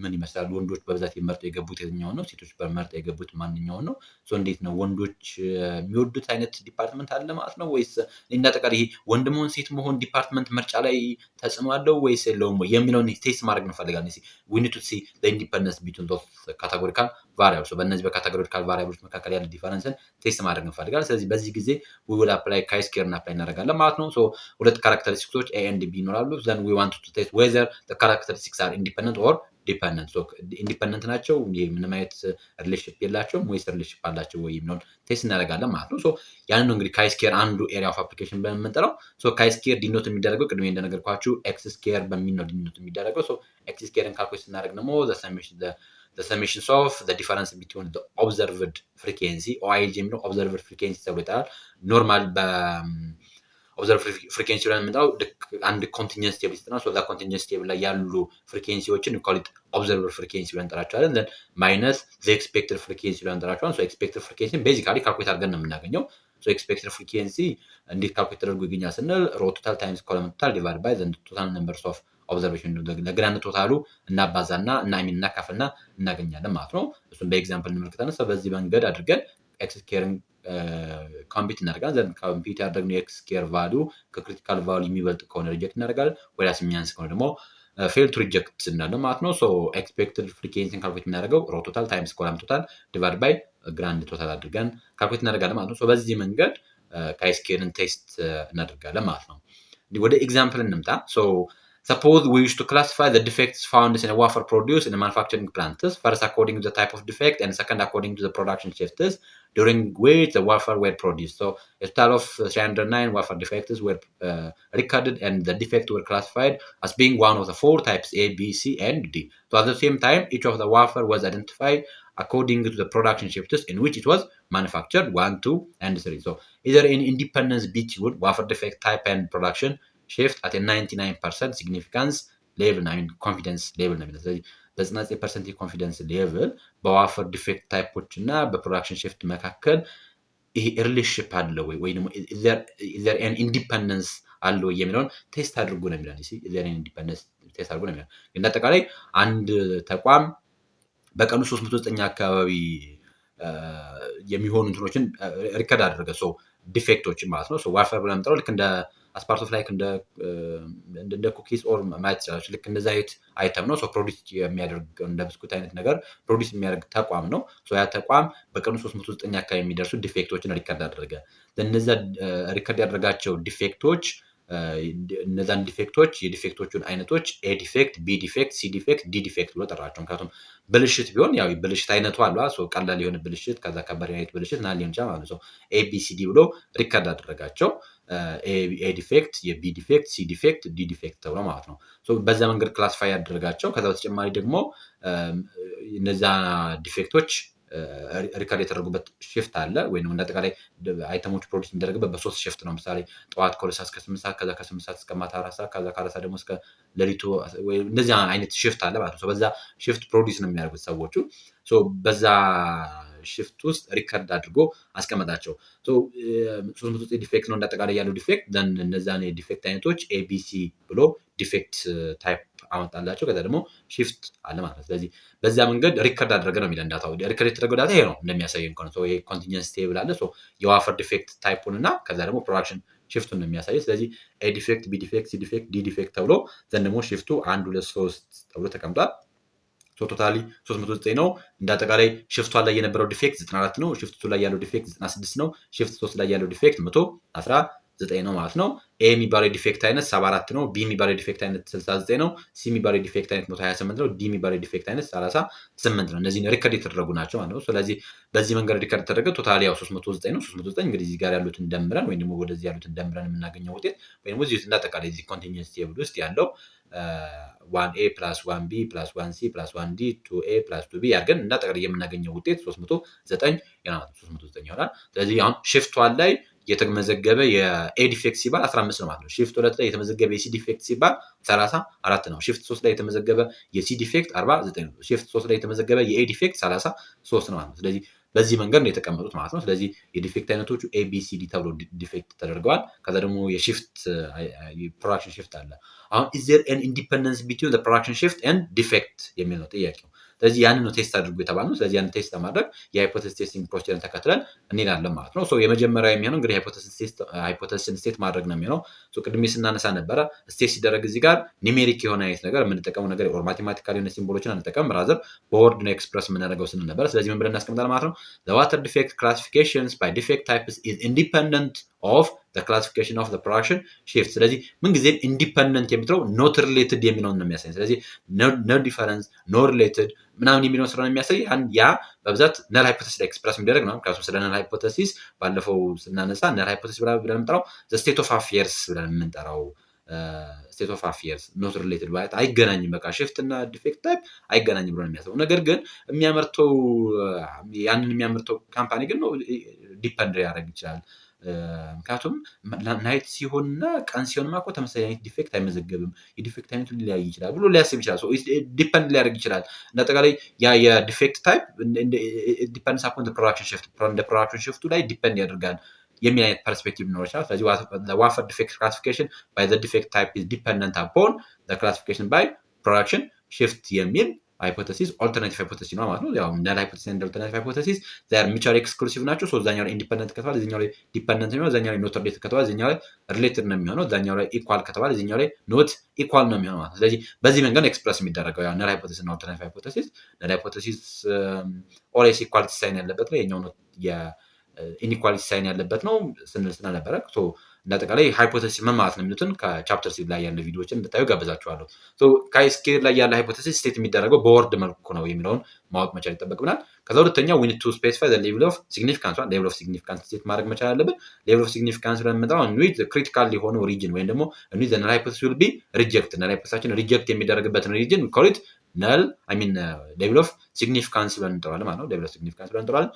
ምን ይመስላሉ? ወንዶች በብዛት መርጠው የገቡት የትኛውን ነው? ሴቶች በመርጠው የገቡት ማንኛውን ነው? እንዴት ነው ወንዶች የሚወዱት አይነት ዲፓርትመንት አለ ማለት ነው ወይስ እንዳጠቃላይ ይሄ ወንድ መሆን ሴት መሆን ዲፓርትመንት ምርጫ ላይ ተጽዕኖ አለው ወይስ የለውም ወይ የሚለውን ቴስት ማድረግ እንፈልጋለን። we need to see the independence between those categorical variables። በእነዚህ በካቴጎሪካል ቫሪያብሎች መካከል ያለ ዲፈረንስን ቴስት ማድረግ እንፈልጋለን። ስለዚህ በዚህ ጊዜ we will apply chi-square አፕላይ እናደርጋለን ማለት ነው። ሁለት ካራክተሪስቲክሶች a and b ይኖራሉ። then we want to test whether the characteristics are independent or dependent። ኢንዲፐንደንት ናቸው ምንም አይነት ሪሌሽንሺፕ የላቸውም ወይስ ሪሌሽንሺፕ አላቸው ወይ የሚለውን ቴስት እናደርጋለን ማለት ነው። ያንን ነው እንግዲህ chi-square አንዱ ኤሪያ ኦፍ አፕሊኬሽን ብለን የምንጠራው። chi-square ዲኖት የሚደረገው ቅድሜ እንደነገርኳችሁ x-square በሚል ነው ዲኖት የሚደረገው። x-squareን ካልኩሌት ስናደርግ ደግሞ the summations of the difference between the observed frequency OIG የሚለው observed frequency ተብሎ ይጠራል። ኖርማል ኦብዘርቭ ፍሪኬንሲ ብለን የምንጠራው አንድ ኮንቲኒየንስ ቴብል ይሰጠናል። ዛ ኮንቲኒየንስ ቴብል ላይ ያሉ ፍሪኬንሲዎችን ኮሊት ኦብዘርቭ ፍሪኬንሲ ብለን እንጠራቸዋለን። ዘን ማይነስ ዘ ኤክስፔክትድ ፍሪኬንሲ ብለን እንጠራቸዋለን። ኤክስፔክትድ ፍሪኬንሲ ቤዚካሊ ካልኩሌት አድርገን ነው የምናገኘው። ኤክስፔክትድ ፍሪኬንሲ እንዴት ካልኩሌት ተደርጎ ይገኛል ስንል ሮ ቶታል ታይምስ ኮለም ቶታል ዲቫይድ ባይ ዘ ቶታል ነምበርስ ኦፍ ኦብዘርቬሽን ለግራንድ ቶታሉ እናባዛና እናካፍልና እናገኛለን ማለት ነው። እሱን በኤግዛምፕል እንመልከታለን። በዚህ መንገድ አድርገን ኤክስ-ስኬርን ኮምፒት እናደርጋለን። ዘን ኮምፒት ያደረግነው የኤክስ-ስኬር ቫልዩ ከክሪቲካል ቫልዩ የሚበልጥ ከሆነ ሪጀክት እናደርጋለን። ወይስ የሚያንስ ከሆነ ደግሞ ፌል ቱ ሪጀክት እናለን ማለት ነው። ኤክስፔክትድ ፍሪኬንሲን ካልኩሌት የምናደርገው ሮ ቶታል ታይምስ ኮለም ቶታል ዲቫይድ ባይ ግራንድ ቶታል አድርገን ካልኩሌት እናደርጋለን ማለት ነው። በዚህ መንገድ chi-squareን ቴስት እናደርጋለን ማለት ነው። ወደ ኤግዛምፕል እንምጣ። Suppose we wish to classify the defects found in a wafer produced in a manufacturing plant. First, according to the type of defect, and second, according to the production shifts during which the wafer were produced. A total of 309 wafer defects were recorded, and the defects were classified as being one of the 4 types A, B, C, and D. At the same time, each of the wafer was identified according to the production shifts in which it was manufactured, 1, 2, and 3. Either in independence between wafer defect type and production shift at a 99% significance level, confidence level ነው የሚለው። ስለዚህ በ99% የኮንፊደንስ ሌቭል በዋፈር ዲፌክት ታይፖች እና በፕሮዳክሽን ሽፍት መካከል ይሄ ሪሌሽንሺፕ አለው ወይ ደግሞ ኢዝ ዜር ኤን ኢንዲፔንደንስ አለው የሚለውን ቴስት አድርጎ ነው የሚለን። ኢዝ ዜር ኤን ኢንዲፔንደንስ ቴስት አድርጎ ነው የሚለን። እንደ አጠቃላይ አንድ ተቋም በቀኑ 309 አካባቢ የሚሆኑ እንትኖችን ሪከርድ አደረገ። ዲፌክቶችን ማለት ነው። ዋርፈር ብለን የምንጠራው ልክ እንደ አስፓርት ኦፍ ላይክ እንደ ኩኪስ ኦር ማየት ይችላል። ልክ እንደዛ አይነት አይተም ነው። ፕሮዲስ የሚያደርግ እንደ ብስኩት አይነት ነገር ፕሮዲስ የሚያደርግ ተቋም ነው። ያ ተቋም በቀኑ 309 አካባቢ የሚደርሱ ዲፌክቶችን ሪከርድ አደረገ። እነዛ ሪከርድ ያደረጋቸው ዲፌክቶች እነዛን ዲፌክቶች የዲፌክቶቹን አይነቶች ኤ ዲፌክት፣ ቢ ዲፌክት፣ ሲ ዲፌክት፣ ዲ ዲፌክት ብሎ ጠራቸው። ምክንያቱም ብልሽት ቢሆን ያው ብልሽት አይነቱ አለ። ቀላል የሆነ ብልሽት ከዛ ከባድ አይነት ብልሽት እና ሊሆን ይችላል ማለት ነው። ኤ ቢ ሲ ዲ ብሎ ሪከርድ አደረጋቸው። ኤ ዲፌክት፣ የቢ ዲፌክት፣ ሲ ዲፌክት፣ ዲ ዲፌክት ተብሎ ማለት ነው። በዛ መንገድ ክላሲፋይ ያደረጋቸው። ከዛ በተጨማሪ ደግሞ እነዛ ዲፌክቶች ሪከርድ የተደረጉበት ሽፍት አለ ወይም እንዳጠቃላይ አይተሞች ፕሮዲስ የሚደረግበት በ3 ሽፍት ነው። ምሳሌ ጠዋት ከ2 ሰዓት እስከ 8 ሰዓት፣ ከዛ ከ8 ሰዓት እስከ ማታ 4 ሰዓት፣ ከዛ ከ4 ሰዓት ደግሞ እስከ ሌሊቱ እንደዚህ አይነት ሽፍት አለ ማለት ነው። በዛ ሽፍት ፕሮዲስ ነው የሚያደርጉት ሰዎቹ። በዛ ሽፍት ውስጥ ሪከርድ አድርጎ አስቀመጣቸው። 309 ዲፌክት ነው እንዳጠቃላይ ያለው ዲፌክት። እነዛን የዲፌክት አይነቶች ኤቢሲ ብሎ ዲፌክት ታይፕ አመጣላቸው። ከዛ ደግሞ ሽፍት አለ ማለት ነው። ስለዚህ በዛ መንገድ ሪከርድ አደረገ ነው የሚለን ዳታው። ሪከርድ የተደረገው ዳታ ይሄ ነው እንደሚያሳየን ከሆነ ይሄ ኮንቲኒየንስ ቴብል አለ። የዋፈር ዲፌክት ታይፑን እና ከዛ ደግሞ ፕሮዳክሽን ሽፍቱን ነው የሚያሳየው። ስለዚህ ኤ ዲፌክት፣ ቢ ዲፌክት፣ ሲ ዲፌክት፣ ዲ ዲፌክት ተብሎ ዘን ደግሞ ሽፍቱ 1 2 3 ተብሎ ተቀምጧል። ቶታሊ 309 ነው። እንዳጠቃላይ ሽፍቱ ላይ የነበረው ዲፌክት 94 ነው። ሽፍቱ ላይ ያለው ዲፌክት 96 ነው። ሽፍት 3 ላይ ያለው ዲፌክት 119 ነው ማለት ነው። ኤ የሚባለው ዲፌክት አይነት 74 ነው። ቢ የሚባለው ዲፌክት አይነት 69 ነው። ሲ የሚባለው ዲፌክት አይነት 128 ነው። ዲ የሚባለው ዲፌክት አይነት 38 ነው። እነዚህ ሪከርድ የተደረጉ ናቸው ማለት ነው። ስለዚህ በዚህ መንገድ ሪከርድ ተደረገ። ቶታሊ ያው 309 ነው። 309 እንግዲህ እዚህ ጋር ያሉትን ደምረን ወይም ደግሞ ወደዚህ ያሉትን ደምረን የምናገኘው ውጤት ወይም ደግሞ እዚህ እንዳጠቃላይ እዚህ ኮንቲኒየንስ ቴብል ውስጥ ያለው 1a + 1b + 1c + 1d 2a + 2b ያርገን እንዳጠቃላይ የምናገኘው ውጤት 309 ይሆናል። ስለዚህ አሁን ሽፍት 1 ላይ የተመዘገበ የኤ ዲፌክት ሲባል 15 ነው ማለት ነው። ሽፍት 2 ላይ የተመዘገበ የሲ ዲፌክት ሲባል 34 ነው። ሽፍት 3 ላይ የተመዘገበ የሲ ዲፌክት 49 ነው። ሽፍት 3 ላይ የተመዘገበ የኤ ዲፌክት 33 ነው ማለት ነው። ስለዚህ በዚህ መንገድ ነው የተቀመጡት ማለት ነው። ስለዚህ የዲፌክት አይነቶቹ ኤ ቢ ሲ ዲ ተብሎ ዲፌክት ተደርገዋል። ከዛ ደግሞ የሽፍት ፕሮዳክሽን ሽፍት አለ። አሁን is there an independence between the production shift and defect የሚል ነው ጥያቄው። ስለዚህ ያንን ነው ቴስት አድርጎ የተባልነው። ስለዚህ ያንን ቴስት ለማድረግ የሃይፖቴሲስ ቴስቲንግ ፕሮሲጀርን ተከትለን እንሄዳለን ማለት ነው። የመጀመሪያው የሚሆነው እንግዲህ ሃይፖቴሲስን ስቴት ማድረግ ነው የሚሆነው። ቅድሜ ስናነሳ ነበረ ስቴት ሲደረግ እዚህ ጋር ኒሜሪክ የሆነ አይነት ነገር የምንጠቀመው ነገር ኦር ማቴማቲካል የሆነ ሲምቦሎችን አንጠቀም፣ ራዘር በወርድ ነው ኤክስፕረስ የምናደርገው ስንል ነበረ። ስለዚህ ምን ብለን እናስቀምጣለን ማለት ነው። the water defect classifications by defect types is independent of the classification of the production shift። ስለዚህ ምን ጊዜም ኢንዲፐንደንት የሚለው ኖት ሪሌትድ የሚለውን ነው የሚያሳይ። ስለዚህ ኖ ዲፈረንስ ኖ ሪሌትድ ምናምን የሚለውን ስለሆነ የሚያሳይ ያ በብዛት ነል ሃይፖቴሲስ ላይ ኤክስፕረስ የሚደረግ ነው። ምክንያቱም ስለ ነል ሃይፖቴሲስ ባለፈው ስናነሳ ነል ሃይፖቴሲስ ብለን የምንጠራው ስቴት ኦፍ አፌርስ ብለን የምንጠራው ስቴት ኦፍ አፌርስ ኖት ሪሌትድ ማለት አይገናኝም። በቃ ሽፍት እና ዲፌክት ታይፕ አይገናኝም ብሎ ነው የሚያስበው። ነገር ግን ያንን የሚያመርተው ካምፓኒ ግን ዲፐንድ ሊያደርግ ይችላል። ምክንያቱም ናይት ሲሆንና ቀን ሲሆንማ እኮ ተመሳሳይ አይነት ዲፌክት አይመዘገብም፣ የዲፌክት አይነቱ ሊለያይ ይችላል ብሎ ሊያስብ ይችላል። ዲፐንድ ሊያደርግ ይችላል። እንዳጠቃላይ ያ የዲፌክት ታይፕ ዲፐንድስ አፖን ፕሮዳክሽን ሽፍት ፕሮዳክሽን ሽፍቱ ላይ ዲፐንድ ያደርጋል የሚል አይነት ፐርስፔክቲቭ ሊኖር ይችላል። ስለዚህ ዋፈር ዲፌክት ክላሲፊኬሽን ባይ ዘ ዲፌክት ታይፕ ኢዝ ዲፐንደንት አፖን ዘ ክላሲፊኬሽን ባይ ፕሮዳክሽን ሽፍት የሚል ሃይፖቴሲስ ኦልተርናቲቭ ሃይፖቴሲስ ነው ማለት ነው። ያው እንደ ሃይፖቴሲስ እንደ ኦልተርናቲቭ ሃይፖቴሲስ ዛር ሚቹዋሊ ኤክስክሉሲቭ ናቸው። እዛኛው ላይ ኢንዲፔንደንት ከተባለ እዚህኛው ላይ ዲፔንደንት ነው፣ እዛኛው ላይ ኖት ሪሌትድ ከተባለ እዚህኛው ላይ ሪሌትድ ነው የሚሆነው፣ እዛኛው ላይ ኢኳል ከተባለ እዚህኛው ላይ ኖት ኢኳል ነው የሚሆነው ማለት ነው። ስለዚህ በዚህ መንገድ ኤክስፕረስ የሚደረገው ያው ነል ሃይፖቴሲስ እና ኦልተርናቲቭ ሃይፖቴሲስ። ነል ሃይፖቴሲስ ኦልዌይስ ኢኳሊቲ ሳይን ያለበት ነው፣ የኛው ነው የኢንኢኳሊቲ ሳይን ያለበት ነው ስንል ስለነበረ እንዳጠቃላይ ሃይፖቴሲስ ምን ማለት ነው የሚሉትን ከቻፕተር 6 ላይ ያለ ቪዲዮዎችን እንድታዩ ጋብዛችኋለሁ። ካይስኬር ላይ ያለ ሃይፖቴሲስ ስቴት የሚደረገው በወርድ መልኩ ነው የሚለውን ማወቅ መቻል ይጠበቅብናል። ከዛ ሁለተኛው we need to specify the level of significance level of significance ስቴት ማድረግ መቻል አለብን። level of significance ብለን የምንጠራው ኒድ ክሪቲካል የሆነው ሪጅን ወይም ደግሞ ኒድ ዘ null hypothesis will be rejected null hypothesis ሪጀክት የሚደረግበትን ሪጅን we call it ነል ሌቭል ኦፍ ሲግኒፊካንስ ብለን እንጠራዋለን ማለት ነው። ሌቭል ኦፍ ሲግኒፊካንስ ብለን እንጠራዋለን።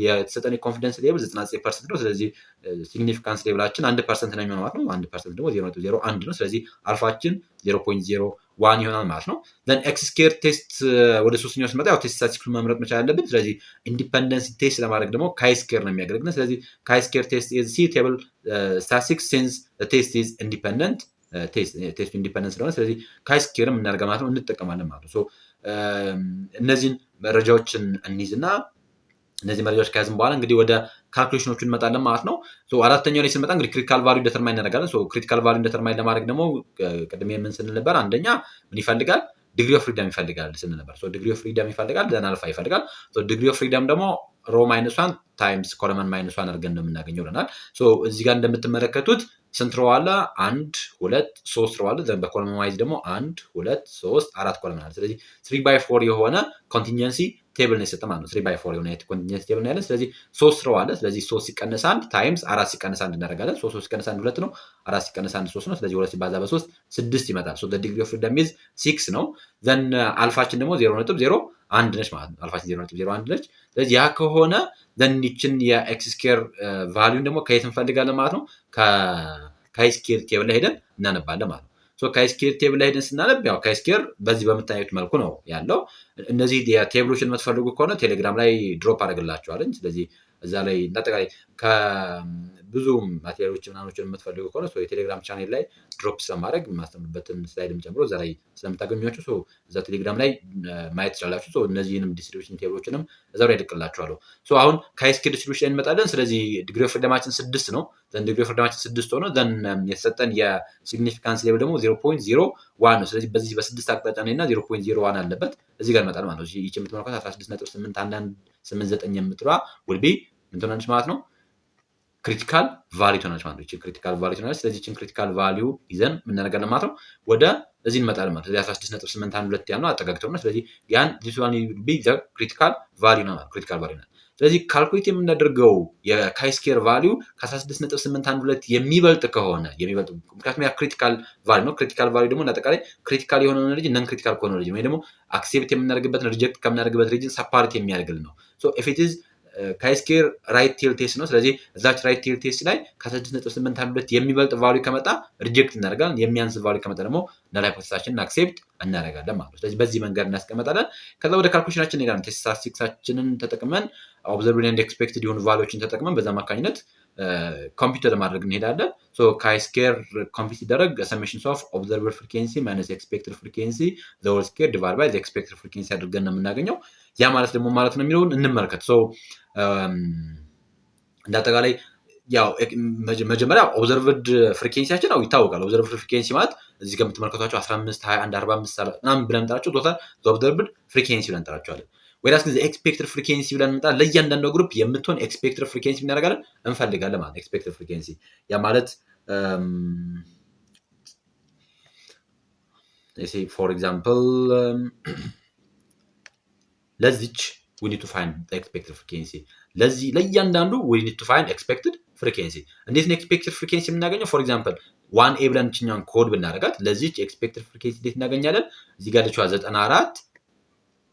የተሰጠን የኮንፊደንስ ሌቭል 99% ነው። ስለዚህ ሲግኒፊካንስ ሌቭላችን 1% ነው የሚሆነው ማለት ነው። 1% ደግሞ 0.01 ነው። ስለዚህ አልፋችን 0.01 ይሆናል ማለት ነው። ዘን ኤክስ ስኬር ቴስት ወደ ሶስተኛው ስንመጣ ያው ቴስት ስታቲስቲክሱን መምረጥ መቻል አለብን። ስለዚህ ኢንዲፐንደንስ ቴስት ለማድረግ ደግሞ ካይ ስኬር ነው የሚያገለግለን። ስለዚህ ካይ ስኬር ቴስት ኢዝ ሲቴብል ስታቲስቲክስ ሲንስ ቴስት ኢዝ ኢንዲፐንደንት ቴስቱ ኢንዲፐንደንት ስለሆነ ስለዚህ ካይ ስኬርም እናደርጋ ማለት ነው እንጠቀማለን ማለት ነው። እነዚህን መረጃዎችን እንይዝና እነዚህ መረጃዎች ከያዝን በኋላ እንግዲህ ወደ ካልኩሌሽኖቹ እንመጣለን ማለት ነው። አራተኛው ላይ ስንመጣ እንግዲህ ክሪቲካል ቫልዩ ዲተርማይን እናደርጋለን። ክሪቲካል ቫልዩ ዲተርማይን ለማድረግ ደግሞ ቅድም ምን ስንል ነበር? አንደኛ ምን ይፈልጋል? ዲግሪ ኦፍ ፍሪደም ይፈልጋል ስንል ነበር። ዲግሪ ኦፍ ፍሪደም ይፈልጋል፣ ዘን አልፋ ይፈልጋል። ዲግሪ ኦፍ ፍሪደም ደግሞ ሮ -1 ታይምስ ኮለመን -1 አድርገን እንደምናገኘው ይሆናል። እዚህ ጋር እንደምትመለከቱት ስንት ሮ አለ? 1 2 3 ሮ አለ። ዘን በኮለመን ዋይዝ ደግሞ 1 2 3 4 ኮለመን አለ። ስለዚህ 3/4 የሆነ ኮንቲንጀንሲ ቴብል ነው የሰጠ ማለት ነው። 3/4 የሆነ ኮንቲንጀንሲ ቴብል ነው ያለን። ስለዚህ 3 ሮ አለ። ስለዚህ 3 ሲቀነስ 1 ታይምስ 4 ሲቀነስ 1 እናደርጋለን። 3 ሲቀነስ 1 2 ነው። 4 ሲቀነስ 1 3 ነው። ስለዚህ 2 ሲባዛ በ3 6 ይመጣል። ዲግሪ ኦፍ ፍሪደም ኢዝ 6 ነው። ዘን አልፋችን ደግሞ 0.01 ነች ማለት ነው። አልፋችን 0.01 ነች። ስለዚህ ያ ከሆነ ዘን ይችን የኤክስ ስኬር ቫልዩን ደግሞ ከየት እንፈልጋለን ማለት ነው? ከካይ ስኬር ቴብል ላይ ሄደን እናነባለን ማለት ነው። ካይ ስኬር ቴብል ላይ ሄደን ስናነብ ያው ካይ ስኬር በዚህ በምታዩት መልኩ ነው ያለው። እነዚህ ቴብሎችን የምትፈልጉ ከሆነ ቴሌግራም ላይ ድሮፕ አደርግላችኋለኝ። ስለዚህ እዛ ላይ እንዳጠቃላይ ከብዙ ማቴሪያሎች ምናምኖችን የምትፈልጉ ከሆነ የቴሌግራም ቻኔል ላይ ድሮፕ ስለማድረግ የማስተምርበትን ስላይድም ጨምሮ እዛ ላይ ስለምታገኟቸው እዛ ቴሌግራም ላይ ማየት ትችላላችሁ። እነዚህንም ዲስትሪቢሽን ቴብሎችንም እዛው ላይ ልቅላችኋለሁ። አሁን ካይ ስኬር ዲስትሪቢሽን ላይ እንመጣለን። ስለዚህ ዲግሪ ኦፍ ፍሪደማችን 6 ነው። ዲግሪ ኦፍ ፍሪደማችን 6 ሆኖ የተሰጠን የሲግኒፊካንስ ሌቭል ደግሞ 0.01 ነው። ስለዚህ በዚህ በ6 አቅጣጫ እና 0.01 አለበት እዚህ ጋር እንመጣለን ማለት ነው። ይቺ የምትመለከቷት 16.81189 የምትለዋ ውልቢ ምን ትሆናለች ማለት ነው? ክሪቲካል ቫልዩ ትሆናለች ማለት ነው። ይቺ ክሪቲካል ቫልዩ ትሆናለች። ስለዚህ ይቺን ክሪቲካል ቫልዩ ይዘን ምን እናደርጋለን ማለት ነው? ወደ እዚህ እንመጣለን ማለት ነው። ስለዚህ 16.812 ያልነው አጠጋግተው ነው። ስለዚህ ያን this one will be the critical value ነው ማለት ክሪቲካል ቫልዩ ነው። ስለዚህ ካልኩሌት የምናደርገው የካይ ስኬር ቫልዩ ከ16.812 የሚበልጥ ከሆነ ምክንያቱም ያ ክሪቲካል ቫልዩ ነው። ክሪቲካል ቫልዩ ደግሞ አጠቃላይ ክሪቲካል የሆነ ሪጅን ነን ክሪቲካል ከሆነ ሪጅን ወይ ደግሞ አክሴፕት የምናደርግበትን ሪጀክት ከምናደርግበት ሪጅን ሰፓሬት የሚያደርግልን ነው። if it is ካይ ስኬር ራይት ቴል ቴስት ነው። ስለዚህ እዛች ራይት ቴል ቴስት ላይ ከ16.812 የሚበልጥ ቫልዩ ከመጣ ሪጀክት እናደርጋለን። የሚያንስ ቫልዩ ከመጣ ደግሞ ነል ሃይፖቴሲሳችንን አክሴፕት እናደርጋለን ማለት ነው። ስለዚህ በዚህ መንገድ እናስቀምጣለን። ከዛ ወደ ካልኩሌሽናችን እንሄዳለን። ቴስት ስታቲስቲክሳችንን ተጠቅመን ኦብዘርቭድ ኤንድ ኤክስፔክትድ የሆኑ ቫልዩዎችን ተጠቅመን በዛ አማካኝነት ኮምፒውተር ለማድረግ እንሄዳለን። ካይ ስኬር ኮምፒውት ሲደረግ ሰሜሽንስ ኦፍ ኦብዘርቨር ፍሪኩዌንሲ ማይነስ ኤክስፔክትድ ፍሪኩዌንሲ ዘ ሆል ስኬር ዲቫይድ ባይ ዘ ኤክስፔክትድ ፍሪኩዌንሲ አድርገን ነው የምናገኘው። ያ ማለት ደግሞ ማለት ነው የሚለውን እንመልከት። እንዳጠቃላይ ያው መጀመሪያ ኦብዘርቭድ ፍሪኩዌንሲያችን ይታወቃል። ኦብዘርቭድ ፍሪኩዌንሲ ማለት እዚህ ጋር የምትመለከቷቸው 15 21 45 ምናምን ብለን እንጠራቸው ቶታል ኦብዘርቭድ ፍሪኩዌንሲ ብለን እንጠራቸዋለን። ወይራስ ግን ኤክስፔክትድ ፍሪኩዌንሲ ብለን እንመጣ ለእያንዳንዱ ግሩፕ የምትሆን ኤክስፔክትድ ፍሪኩዌንሲ እናደርጋለን እንፈልጋለን ማለት ኤክስፔክትድ ፍሪኩዌንሲ ያ ማለት for example ለዚች we need to find the expected frequency ለዚህ ለእያንዳንዱ we need to find expected frequency እንዴት ነው expected frequency የምናገኘው? for example 1a ብለን እኛን ኮድ ብናደርጋት ለዚች expected frequency እንዴት እናገኛለን? እዚህ ጋር ለቻው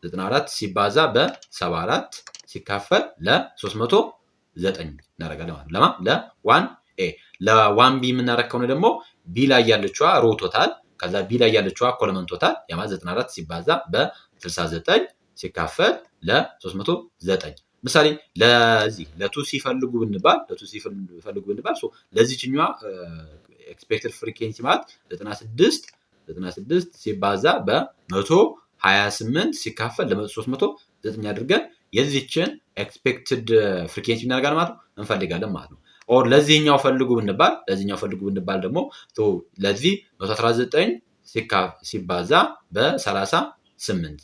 94 ሲባዛ በ74 ሲካፈል ለ309 እናደርጋለን ማለት ለማ ለ1a ለ1b የምናደርገው ነው ደግሞ b ላይ ያለችዋ ሮ ቶታል ከዛ b ላይ ያለችዋ ኮለመን ቶታል ያማ 94 ሲባዛ በ69 ሲካፈል ለ309 ምሳሌ ለዚህ ለቱ ሲፈልጉ ብንባል ለዚህኛዋ ኤክስፔክትድ ፍሪኩዌንሲ ማለት 96 ሲባዛ በ128 ሲካፈል ለ309 አድርገን የዚህችን ኤክስፔክትድ ፍሪኩዌንሲ እናደርጋለን ማለት ነው እንፈልጋለን ማለት ነው። ኦር ለዚህኛው ፈልጉ ብንባል ደግሞ ለዚህ 119 ሲባዛ በ38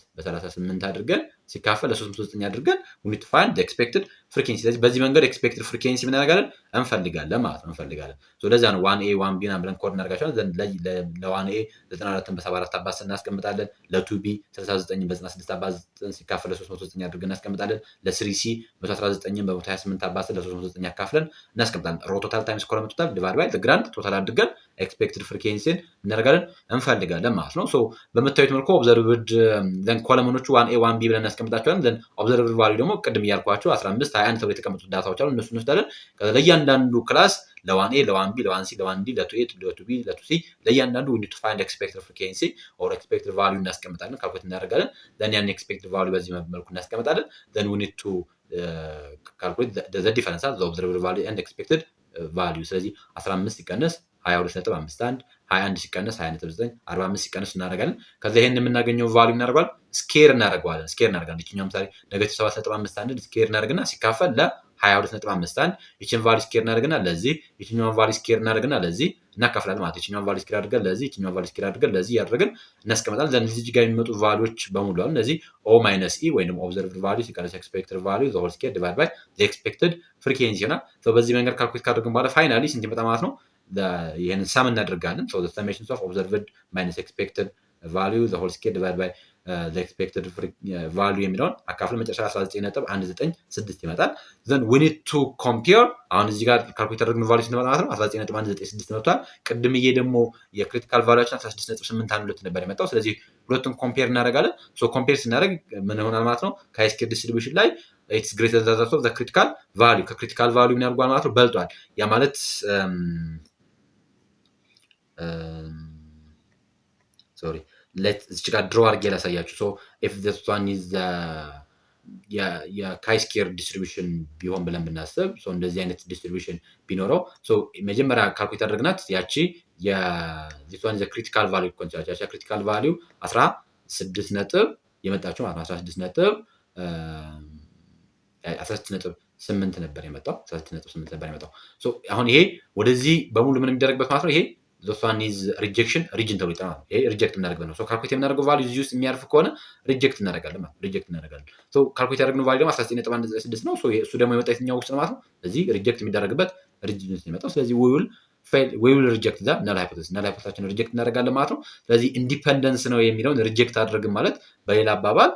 አድርገን ሲካፈል ለ309 አድርገን we need to find the expected ፍሪኬንሲ። ስለዚህ በዚህ መንገድ ኤክስፔክትድ ፍሪኬንሲ ምን እናደርጋለን እንፈልጋለን ማለት ነው እንፈልጋለን። ለዛ ነው 1A 1B ብለን ኮድ እናደርጋቸዋለን። ለ1A 94ን በ74 አባዝተን እናስቀምጣለን። ለ2B 69ን በ96 አባዝተን ሲካፈል ለ309 አድርገን እናስቀምጣለን። ለ3C 119ን በ128 አባዝተን ለ309 ያካፍለን እናስቀምጣለን። ሮ ቶታል ታይምስ ኮለም ቶታል ዲቫይድ ባይ ግራንድ ቶታል አድርገን ኤክስፔክትድ ፍሪኬንሲን እናደርጋለን እንፈልጋለን ማለት ነው። በምታዩት መልኩ ኦብዘርቭድ ዘን ኮለመኖቹ 1A 1B ብለን እናስቀምጣቸዋለን። ዘን ኦብዘርቭድ ቫልዩ ደግሞ ቅድም እያልኳቸው 15 21 ተብሎ የተቀመጡ ዳታዎች አሉ። እነሱ እንወስዳለን። ለእያንዳንዱ ክላስ ለ1A ለ1B ለ1C ለ1D ለ2A ለ2B ለ2C ለእያንዳንዱ we need to find expected frequency or expected value እናስቀምጣለን። ካልኩሌት እናደርጋለን። ዘን ያን expected value በዚህ መልኩ እናስቀምጣለን። ዘን we need to calculate the difference of the observed value and expected value። ስለዚህ 15 ሲቀነስ 22.51 21 ሲቀነስ 20.9 45 ሲቀነስ እናደርጋለን። ከዛ ይሄን የምናገኘው ቫልዩ እናደርጋለን ስኬር እናደርጋለን። ይችኛው ምሳሌ ኔጌቲቭ 7.51 ስኬር እናደርግና ሲካፈል ለ22.51 ይችን ቫልዩ ስኬር እናደርግና ለዚህ ይችኛውን ቫልዩ ስኬር እናደርግና ለዚህ እናካፍላለን ማለት ይችኛውን ቫልዩ ስኬር አድርገን ለዚህ ይችኛውን ቫልዩ ስኬር አድርገን ለዚህ ያደርግን እናስቀምጣለን። ዘን እዚህ ጋር የሚመጡ ቫልዩዎች በሙሉ አሉ። እነዚህ O - E ወይንም ኦብዘርቭድ ቫልዩ ሲቀነስ ኤክስፔክትድ ቫልዩ ዘ ሆል ስኬር ዲቫይድ ባይ ዘ ኤክስፔክትድ ፍሪኬንሲ ይሆናል። በዚህ መንገድ ካልኩሌት ካደረግን በኋላ ፋይናሊ ስንት ይመጣ ማለት ነው ይሄንን ሳም እናደርጋለን። the summation of observed minus expected value the whole scale divided by the expected value የሚለውን አካፍለን መጨረሻ 19.196 ይመጣል። then we need to compare አሁን እዚህ ጋር ካልኩሌት ያደረግነው ቫልዩ ስንት ማለት ነው 19.196 መጥቷል። ቅድምዬ ደግሞ የክሪቲካል ቫልዩአችን 16.812 ነበር የመጣው። ስለዚህ ሁለቱን ኮምፔር እናደርጋለን። ኮምፔር ስናደርግ ምን ይሆናል ማለት ነው ከስኬር ዲስትሪቢዩሽን ላይ it's greater than that of the critical value ከክሪቲካል ቫልዩ ምን ያደርጓል ማለት ነው በልጧል። ያ ማለት sorry let's ጋር ድሮ አድርጌ ላሳያችሁ። if this one is የካይ ስኬር ዲስትሪቢዩሽን ቢሆን ብለን ብናስብ እንደዚህ አይነት ዲስትሪቢዩሽን ቢኖረው መጀመሪያ ካልኩሌት አድርገናት ያቺ this one is a critical value ኮንሲደር ያቺ critical value 16 ነጥብ የመጣችው 16 ነጥብ 16.8 ነበር የመጣው 16.8 ነበር የመጣው። አሁን ይሄ ወደዚህ በሙሉ ምን የሚደረግበት ማለት ነው ይሄ this one is rejection region ተብሎ ይጠራል። ይሄ ሪጀክት እናደርግበት ነው። ካልኩሌት የምናደርገው ቫልዩ እዚህ ውስጥ የሚያርፍ ከሆነ ሪጀክት እናደርጋለን ማለት ሪጀክት እናደርጋለን። ካልኩሌት ያደረግነው ቫልዩ ደግሞ 19.196 ነው። እሱ ደግሞ የመጣ የትኛው ውስጥ ነው ማለት ነው እዚህ ሪጀክት የሚደረግበት ሪጅን ውስጥ የመጣው። ስለዚህ we will reject the null hypothesis null hypothesis ሪጀክት እናደርጋለን ማለት ነው። ስለዚህ ኢንዲፔንደንስ ነው የሚለውን ሪጀክት አድርግን ማለት በሌላ አባባል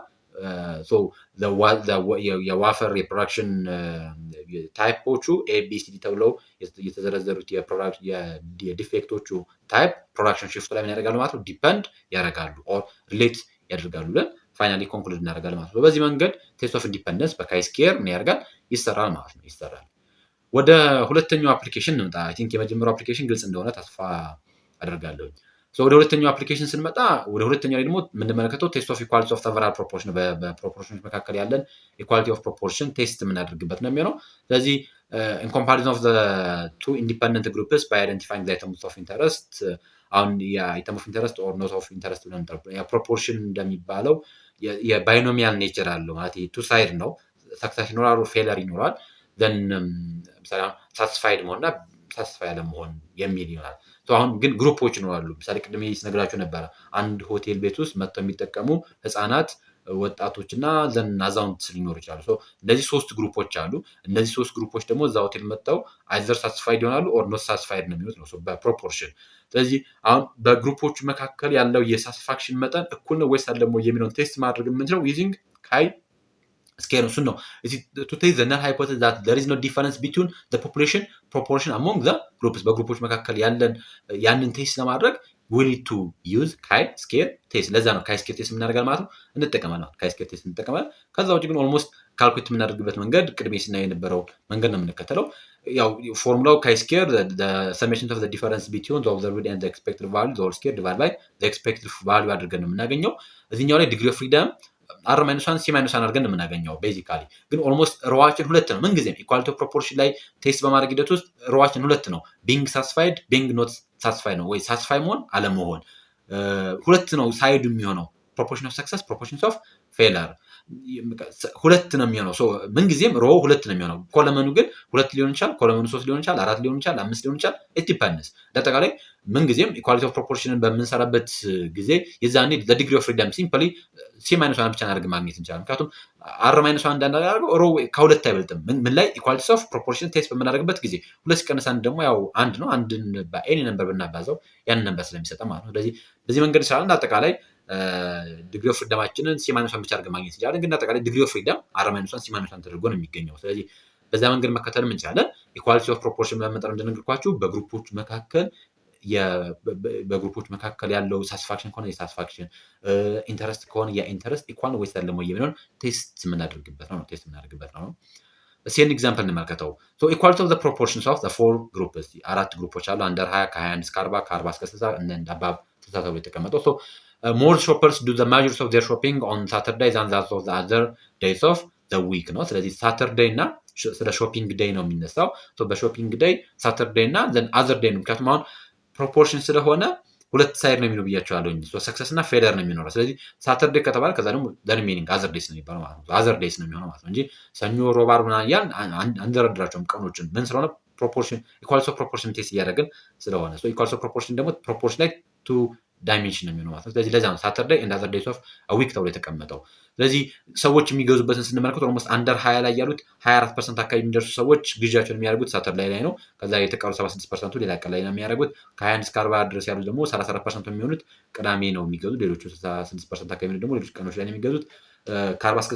የዋፈር የፕሮዳክሽን ታይፖቹ ኤቢሲዲ ተብለው የተዘረዘሩት የዲፌክቶቹ ታይፕ ፕሮዳክሽን ሽፍት ላይ ምን ያደርጋሉ ማለት ነው ዲፐንድ ያደርጋሉ ኦር ሪሌት ያደርጋሉ ብለን ፋይናሊ ኮንክሉድ እናደርጋለን ማለት ነው። በዚህ መንገድ ቴስት ኦፍ ኢንዲፔንደንስ በካይ ስኬር ምን ያደርጋል ይሰራል ማለት ነው ይሰራል። ወደ ሁለተኛው አፕሊኬሽን እንምጣ። አይ ቲንክ የመጀመሪያው አፕሊኬሽን ግልጽ እንደሆነ ተስፋ አደርጋለሁ። ወደ ሁለተኛው አፕሊኬሽን ስንመጣ ወደ ሁለተኛው ላይ ደግሞ የምንመለከተው ቴስት ኦፍ ኢኳሊቲ ኦፍ ሰቨራል ፕሮፖርሽን በፕሮፖርሽኖች መካከል ያለን ኢኳሊቲ ኦፍ ፕሮፖርሽን ቴስት የምናደርግበት ነው የሚሆነው። ስለዚህ in comparison of the two independent groups by identifying the items of interest አሁን የአይተም ኦፍ ኢንተረስት ኦር ኖት ኦፍ ኢንተረስት ብለን ፕሮፖርሽን እንደሚባለው የባይኖሚያል ኔቸር አለው ማለት ቱ ሳይድ ነው። ሰክሰስ ይኖራል ፌለር ይኖራል። then ምሳሌ ሳቲስፋይድ መሆንና ሳቲስፋይ አለመሆን የሚል ይሆናል። አሁን ግን ግሩፖች ይኖራሉ። ምሳሌ ቅድም ስነግራችሁ ነበረ አንድ ሆቴል ቤት ውስጥ መጥተው የሚጠቀሙ ህፃናት ወጣቶችና ዘን አዛውንት ሊኖሩ ይችላሉ። እነዚህ ሶስት ግሩፖች አሉ። እነዚህ ሶስት ግሩፖች ደግሞ እዛ ሆቴል መጥተው አይዘር ሳቲስፋይድ ይሆናሉ ኦር ኖት ሳቲስፋይድ ነው የሚሆኑት ነው በፕሮፖርሽን። ስለዚህ አሁን በግሩፖቹ መካከል ያለው የሳቲስፋክሽን መጠን እኩል ነው ወይስ አይደለም የሚለውን ቴስት ማድረግ የምንችለው ዩዚንግ ካይ ስኬር እሱን ነው። to test the null hypothesis that there is no difference between the population proportion among the groups በግሩፖች መካከል ያንን ቴስት ለማድረግ we need to use chi-square test። ለዛ ነው chi-square test የምናደርጋል ማለት ነው እንጠቀማለን። chi-square test እንጠቀማለን። ከዛ ውጭ ግን ኦልሞስት ካልኩሌት የምናደርግበት መንገድ ቅድሜ ስናይ የነበረው መንገድ ነው የምንከተለው። ያው ፎርሙላው chi-square the summation of the difference between the observed and the expected value the whole square divided by the expected value አድርገን ነው የምናገኘው። እዚህኛው ላይ ዲግሪ ኦፍ ፍሪደም አር ማይነስ ዋን ሲ ማይነስ ዋን አድርገን ነው የምናገኘው። ቤዚካሊ ግን ኦልሞስት ሮዋችን ሁለት ነው። ምንጊዜም ኢኳሊቲ ኦፍ ፕሮፖርሽን ላይ ቴስት በማድረግ ሂደት ውስጥ ሮዋችን ሁለት ነው። ቢንግ ሳቲስፋይድ ቢንግ ኖት ሳቲስፋይድ ነው ወይ ሳቲስፋይ መሆን አለመሆን ሁለት ነው ሳይዱ የሚሆነው ፕሮፖርሽን ኦፍ ሰክሰስ ፕሮፖርሽን ኦፍ ፌለር። ሁለት ነው የሚሆነው። ምን ጊዜም ሮ ሁለት ነው የሚሆነው። ኮለመኑ ግን ሁለት ሊሆን ይችላል፣ ኮለመኑ 3 ሊሆን ይችላል፣ 4 ሊሆን ይችላል፣ 5 ሊሆን ይችላል። ኢት ዲፔንድስ። አጠቃላይ ምን ጊዜም ኢኳሊቲ ኦፍ ፕሮፖርሽንን በምንሰራበት ጊዜ የዛኔ ዲግሪ ኦፍ ፍሪደም ሲምፕሊ C-1 ብቻ አድርገን ማግኘት እንችላለን። ምክንያቱም R-1 እንዳደረገው ሮ ከሁለት አይበልጥም። ምን ላይ ኢኳሊቲ ኦፍ ፕሮፖርሽን ቴስት በምናደርግበት ጊዜ ሁለት ሲቀነስ አንድ ደግሞ ያው አንድ ነው። አንድን በኤኒ ነምበር ብናባዛው ያንን ነምበር ስለሚሰጠ ማለት ነው። ስለዚህ በዚህ መንገድ ይችላል። አጠቃላይ ዲግሪ ኦፍ ፍሪደማችንን C-1 ብቻ አድርገን ማግኘት እንችላለን። ግን አጠቃላይ ዲግሪ ኦፍ ፍሪደም R-1 C-1 ተደርጎ ነው የሚገኘው። ስለዚህ በዛ መንገድ መከተልም እንችላለን። ኢኳሊቲ ኦፍ ፕሮፖርሽን በመጠን እንደነገርኳችሁ በግሩፖች መካከል ያለው ሳቲስፋክሽን ከሆነ የሳቲስፋክሽን ኢንተረስት ከሆነ የኢንተረስት ኢኳል ወይስ አይደለም የሚለውን ቴስት የምናደርግበት ነው። ሴን ኤግዛምፕል እንመልከተው። ኢኳሊቲ ኦፍ ዘ ፕሮፖርሽንስ ኦፍ ዘ ፎር ግሩፕስ አራት ግሩፖች አሉ። አንደር 20 ከ21 እስከ 40 ከ40 እስከ 60 እንደ አባብ ተሳተው የተቀመጠው more shoppers do the majority of their shopping on Saturday than that of the other days of the week ነው። ስለዚህ ሳተርዴይ እና ስለ ሾፒንግ ዴይ ነው የሚነሳው። በሾፒንግ ዴይ ሳተርዴይ እና ዘን አዘር ዴይ ነው። ምክንያቱም አሁን ፕሮፖርሽን ስለሆነ ሁለት ሳይድ ነው የሚኖር ብያቸዋለሁ እንጂ ሰክሰስ እና ፌለር ነው የሚኖረው። ስለዚህ ሳተርዴይ ከተባለ ከዛ ደግሞ ሪሜኒንግ አዘር ዴይስ ነው የሚባለው ማለት ነው። አዘር ዴይስ ነው የሚሆነው ማለት ነው እንጂ ሰኞ፣ ሮብ፣ ዓርብ ምናምን እያልን አንደረድራቸውም ቀኖችን። ምን ስለሆነ ፕሮፖርሽን ኢኳሊቲ ኦፍ ፕሮፖርሽን ቴስት እያደረግን ስለሆነ ኢኳሊቲ ኦፍ ፕሮፖርሽን ደግሞ ፕሮፖርሽን ላይ ቱ ዳይሜንሽን ነው የሚሆነው ማለት ነው። ስለዚህ ለዛ ነው ሳተርዴይ ኤንድ አዘር ዴይስ ኦፍ ዊክ ተብሎ የተቀመጠው። ስለዚህ ሰዎች የሚገዙበትን ስንመለከት ኦልሞስት አንደር 20 ላይ ያሉት 24% አካባቢ የሚደርሱ ሰዎች ግዢያቸውን የሚያደርጉት ሳተርዴይ ላይ ነው። ከዛ የተቀሩ 76% ሌላ ቀን ላይ ነው የሚያደርጉት። ከ21 እስከ 40 ድረስ ያሉት ደግሞ 34% የሚሆኑት ቅዳሜ ነው የሚገዙት። ሌሎቹ 66% አካባቢ ደግሞ ሌሎች ቀኖች ላይ ነው የሚገዙት። ከ40 እስከ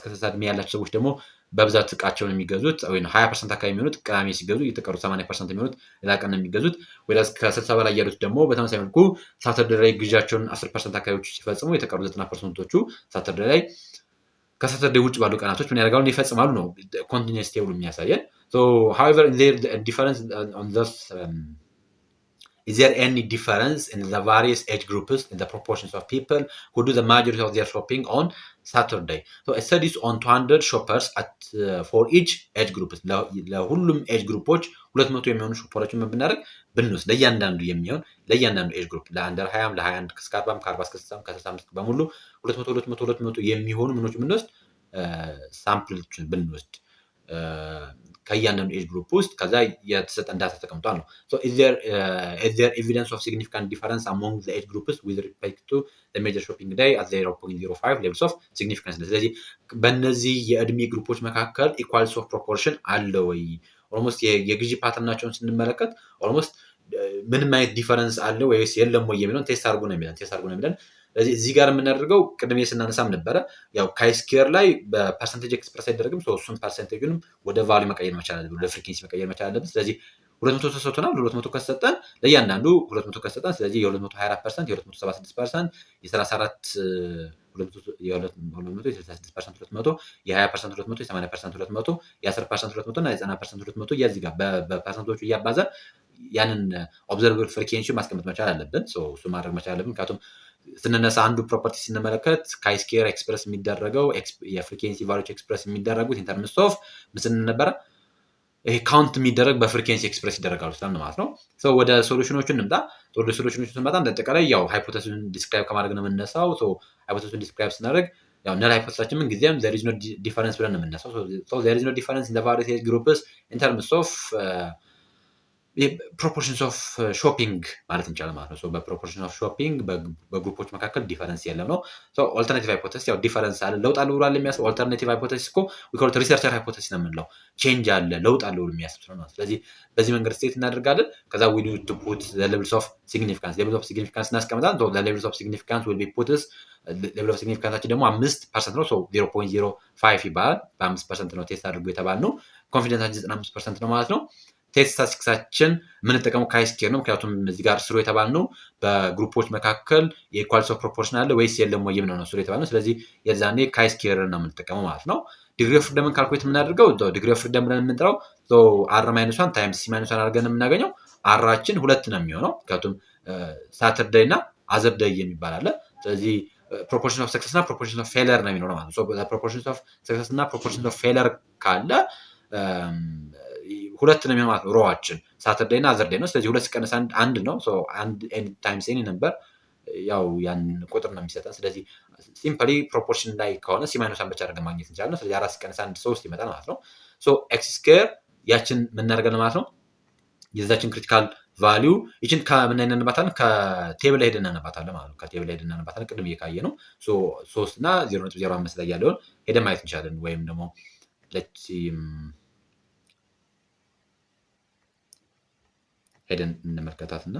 60 ዕድሜ ያላቸው ሰዎች ደግሞ በብዛት እቃቸውን የሚገዙት ወይም 20% አካባቢ የሚሆኑት ቅዳሜ ሲገዙ የተቀሩ 80% የሚሆኑት ሌላ ቀን ነው የሚገዙት። ወይስ ከ60 በላይ ያሉት ደግሞ በተመሳሳይ መልኩ ሳተርዴይ ላይ ግዢያቸውን 10% አካባቢዎች ሲፈጽሙ የተቀሩ 90%ዎቹ ሳተርዴይ ላይ ከሳተርዴይ ውጭ ባሉ ቀናቶች ምን ያደርጋሉ ይፈጽማሉ ነው ኮንቲኒየስ ቴብሉ የሚያሳየን። however there difference on this is there any difference in the various age groups in the proportions of people who do the majority of their shopping on Saturday? A study on 200 shoppers for each age group. ለሁሉም ኤጅ ግሩፖች 200 የሚሆኑ ሾፐሮችን ብንወስድ ለእያንዳንዱ ኤጅ ግሩፕ ለአንደር 20 ለ21 እስከ 40 ከ40 እስከ 60 ከ65 በሙሉ 200 የሚሆኑ ምኖች ብንወስድ ሳምፕሎችን ብንወስድ ከእያንዳንዱ ኤጅ ግሩፕ ውስጥ ከዛ የተሰጠ እንዳታ ተቀምጧል ነው። is there evidence of significant difference among the age groups with respect to the major shopping day at 0.05 levels of significance? ስለዚህ በእነዚህ የእድሜ ግሩፖች መካከል ኢኳሊቲ ኦፍ ፕሮፖርሽን አለ ወይ? ኦልሞስት የግዢ ፓተርናቸውን ስንመለከት ኦልሞስት ምንም አይነት ዲፈረንስ አለ ወይስ የለም ወይ የሚለውን ቴስት አድርጎ ነው የሚለን። ስለዚህ እዚህ ጋር የምናደርገው ቅድሜ ስናነሳም ነበረ ያው ካይስኬር ላይ በፐርሰንቴጅ ኤክስፕረስ አይደረግም። እሱን ፐርሰንቴጁንም ወደ ቫልዩ መቀየር መቻል አለብን፣ ወደ ፍሪኩዌንሲ መቀየር መቻል አለብን። ስለዚህ 200 ተሰጥቶናል። 200 ከሰጠን ለእያንዳንዱ 200 ከሰጠን ስለዚህ የ224% የ276% የ34 200 የ266% 200 የ20% 200 የ80% 200 የ10% 200 እና የ90% 200 እያዚህ ጋር በፐርሰንቶቹ እያባዛን ያንን ኦብዘርቨብል ፍሪኩዌንሲ ማስቀመጥ መቻል አለብን። እሱ ማድረግ መቻል አለብን። ምክንያቱም ስንነሳ አንዱ ፕሮፐርቲ ስንመለከት ካይስኬር ኤክስፕረስ የሚደረገው የፍሪኩዌንሲ ቫልዩዎች ኤክስፕረስ የሚደረጉት ኢንተርምስ ኦፍ ምስል ነበረ ይሄ ካውንት የሚደረግ በፍሪኩዌንሲ ኤክስፕረስ ይደረጋሉ ስለምን ማለት ነው። ወደ ሶሉሽኖቹ እንምጣ። ወደ ሶሉሽኖቹ ስንመጣ እንደጠቃላይ ያው ሃይፖቴሲሱን ዲስክራይብ ከማድረግ ነው የምንነሳው። ሃይፖቴሲሱን ዲስክራይብ ስናደርግ ያው ነል ሃይፖቴሲሳችን ምን ጊዜም there is no difference ብለን ነው የምንነሳው። there is no difference in the various age groups in terms of ፕሮፖርሽንስ ኦፍ ሾፒንግ ማለት እንችላለን ማለት ነው። በፕሮፖርሽን ኦፍ ሾፒንግ በግሩፖች መካከል ዲፈረንስ የለም ነው። ኦልተርናቲቭ ሃይፖቴሲስ ያው ዲፈረንስ አለ ለውጥ አለ ብሏል የሚያስብ ኦልተርናቲቭ ሃይፖቴሲስ እኮ we call it researcher hypothesis ነው የምንለው። ቼንጅ አለ ለውጥ አለ ብሎ የሚያስብ ነው። ስለዚህ በዚህ መንገድ ስቴት እናደርጋለን። ከዛ we need to put the levels of significance እናስቀምጣለን። the levels of significance will be put as level of significance ደግሞ 5% ነው። 0.05 ይባላል። በ5% ነው ቴስት አድርጎ የተባልነው። ኮንፊደንሳችን 95% ነው ማለት ነው። ቴስት ስታቲስቲክሳችን የምንጠቀመው ካይስኬር ነው። ምክንያቱም እዚህ ጋር ስሩ የተባልነው በግሩፖች መካከል የኢኳሊቲ ኦፍ ፕሮፖርሽን አለ ወይስ የለም ወይ ነው ስሩ የተባልነው። ስለዚህ የዛኔ ካይስኬር ነው የምንጠቀመው ማለት ነው። ዲግሪ ኦፍ ፍሪደምን ካልኩሌት የምናደርገው ዲግሪ ኦፍ ፍሪደም ብለን የምንጠራው R-1 ታይምስ C-1 አድርገን የምናገኘው አራችን 2 ነው የሚሆነው። ምክንያቱም ሳተርዴይ እና አዘር ዴይ የሚባል አለ። ስለዚህ ፕሮፖርሽን ኦፍ ሰክሰስ እና ፕሮፖርሽን ኦፍ ፌለር ነው የሚኖረው ማለት ነው። ፕሮፖርሽን ኦፍ ሰክሰስ እና ፕሮፖርሽን ኦፍ ፌለር ካለ 2 ነው የሚሆነው ሮዋችን ሳተርዴይ እና አዘር ዴይ ነው። ስለዚህ 2 ሲቀነስ 1 ነው። አንድ ታይምስ ኤኒ ነምበር ያው ያን ቁጥር ነው የሚሰጠን። ስለዚህ ሲምፕሊ ፕሮፖርሽን ላይ ከሆነ ሲ ማይነስ 1 ብቻ አድርገን ማግኘት እንችላለን። ስለዚህ 4 ሲቀነስ 1 3 ይመጣል ማለት ነው። ኤክስ ስኩዌር ያችን ምን እናደርጋለን ማለት ነው የዛችን ክሪቲካል ቫሊዩ ይችን ከምን እናነባታለን ከቴብል ላይ ሄደን እናነባታለን ማለት ነው። ከቴብል ላይ ሄደን እናነባታለን ቅድም እየካየ ነው 3 እና 0.05 ላይ ያለውን ሄደን ማየት እንችላለን። ወይም ደግሞ ሄደን እንመልከታትና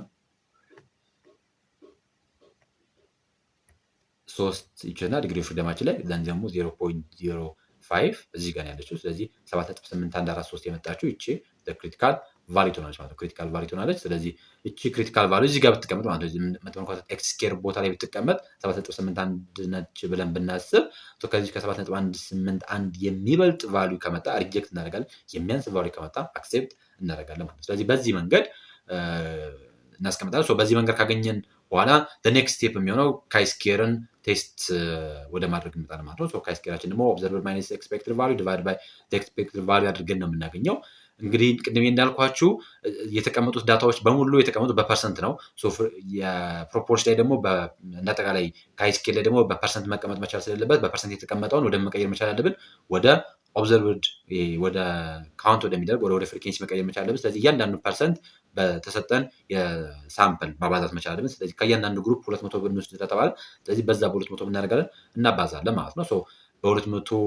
3 ይችላል ዲግሪ ኦፍ ፍሪደማችን ላይ ዘን ደግሞ 0.05 እዚህ ጋር ያለችው። ስለዚህ 7.8143 የመጣችው ይቺ ክሪቲካል ቫሊዩ ትሆናለች ማለት ነው። ክሪቲካል ቫሊዩ ትሆናለች። ስለዚህ እቺ ክሪቲካል ቫሊዩ እዚህ ጋር ብትቀመጥ ማለት ነው መጥመንኳት ኤክስ ስኬር ቦታ ላይ ብትቀመጥ 7.81 ነች ብለን ብናስብ ከዚህ ከ7.181 የሚበልጥ ቫሊዩ ከመጣ ሪጀክት እናደርጋለን። የሚያንስ ቫሊዩ ከመጣ አክሴፕት እናደርጋለን ማለት ነው። ስለዚህ በዚህ መንገድ እናስቀምጣለን። በዚህ መንገድ ካገኘን በኋላ ኔክስት ስቴፕ የሚሆነው ካይስኬርን ቴስት ወደ ማድረግ እንመጣለን ማለት ነው። ካይስኬራችን ደግሞ ኦብዘርቨር ማይነስ ኤክስፔክትድ ቫሊዩ ዲቫይድ ባይ ኤክስፔክትድ ቫሊዩ አድርገን ነው የምናገኘው። እንግዲህ ቅድም እንዳልኳችሁ የተቀመጡት ዳታዎች በሙሉ የተቀመጡት በፐርሰንት ነው። የፕሮፖርሽን ላይ ደግሞ እንዳጠቃላይ ካይስኬር ላይ ደግሞ በፐርሰንት መቀመጥ መቻል ስለሌለበት በፐርሰንት የተቀመጠውን ወደ መቀየር መቻል አለብን። ወደ ኦብዘርቭድ ወደ ካውንት ወደሚደረግ ወደ ፍሪኬንሲ መቀየር መቻል አለብን። ስለዚህ እያንዳንዱ ፐርሰንት በተሰጠን የሳምፕል ማባዛት መቻል አለብን። ስለዚህ ከእያንዳንዱ ግሩፕ 200 ብንወስድ ስለተባለ ስለዚህ በዛ በ200 እናደርጋለን እናባዛለን ማለት ነው። በ200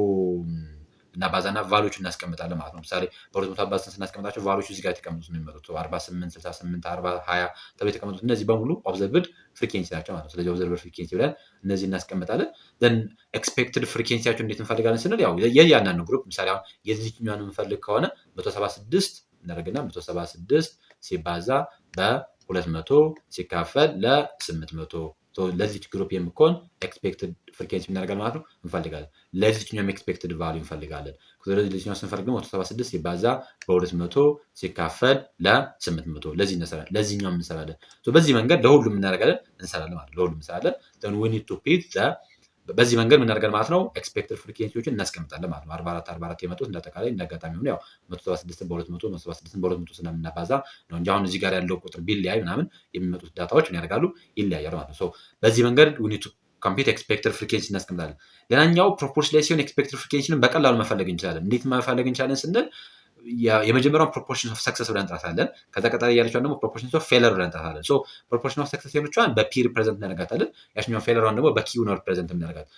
እናባዛና ቫሉዎች እናስቀምጣለን ማለት ነው። ለምሳሌ በ200 አባዝተን ስናስቀምጣቸው ቫሉዎች እዚህ ጋር የተቀመጡት ነው የሚመጡት 48 68 40 20 ተብሎ የተቀመጡት እነዚህ በሙሉ ኦብዘርቭድ ፍሪኬንሲ ናቸው ማለት ነው። ስለዚህ ኦብዘርቭድ ፍሪኬንሲ ብለን እነዚህ እናስቀምጣለን። ዘን ኤክስፔክትድ ፍሪኬንሲያቸው እንዴት እንፈልጋለን ስንል ያው የእያንዳንዱ ግሩፕ ምሳሌ አሁን የዚህኛውን የምንፈልግ ከሆነ 176 እናደርግና 176 ሲባዛ በ200 ሲካፈል ለ800 ለዚች ግሩፕ የሚኮን ኤክስፔክትድ ፍሪኬንሲ እናደርጋለን ማለት ነው እንፈልጋለን። ለዚህኛውም ኤክስፔክትድ ቫልዩ እንፈልጋለን። ስለዚህ ለዚህኛው ስንፈልግ ደግሞ 176 ሲባዛ በ200 ሲካፈል ለ800 ለዚህኛው እንሰራለን። በዚህ መንገድ ለሁሉም እናደርጋለን እንሰራለን ማለት ነው። ለሁሉም እንሰራለን። then we need to pick በዚህ መንገድ ምን እናደርጋለን ማለት ነው ኤክስፔክትድ ፍሪኬንሲዎችን እናስቀምጣለን ማለት ነው። 44 44 የመጡት እንዳጠቃላይ እንዳጋጣሚ ሆኖ ያው 176 በ200 176 በ200 ስለምናባዛ ነው እንጂ አሁን እዚህ ጋር ያለው ቁጥር ቢለያይ ምናምን የሚመጡት ዳታዎች ምን ያደርጋሉ ይለያያሉ ማለት ነው። በዚህ መንገድ we need to compute expected frequency እናስቀምጣለን። ሌላኛው ፕሮፖርሽን ላይ ሲሆን ኤክስፔክትድ ፍሪኬንሲን በቀላሉ መፈለግ እንችላለን። እንዴት መፈለግ እንችላለን ስንል የመጀመሪያውን ፕሮፖርሽን ኦፍ ሰክሰስ ብለን እንጠራታለን። ከዛ ቀጣይ ያለችውን ደግሞ ፕሮፖርሽን ኦፍ ፌለር ብለን እንጠራታለን። ፕሮፖርሽን ኦፍ ሰክሰስ ያለችውን በፒ ሪፕሬዘንት እናደርጋታለን። ያችኛውን ፌለሯን ደግሞ በኪው ነው ሪፕሬዘንት እናደርጋለን።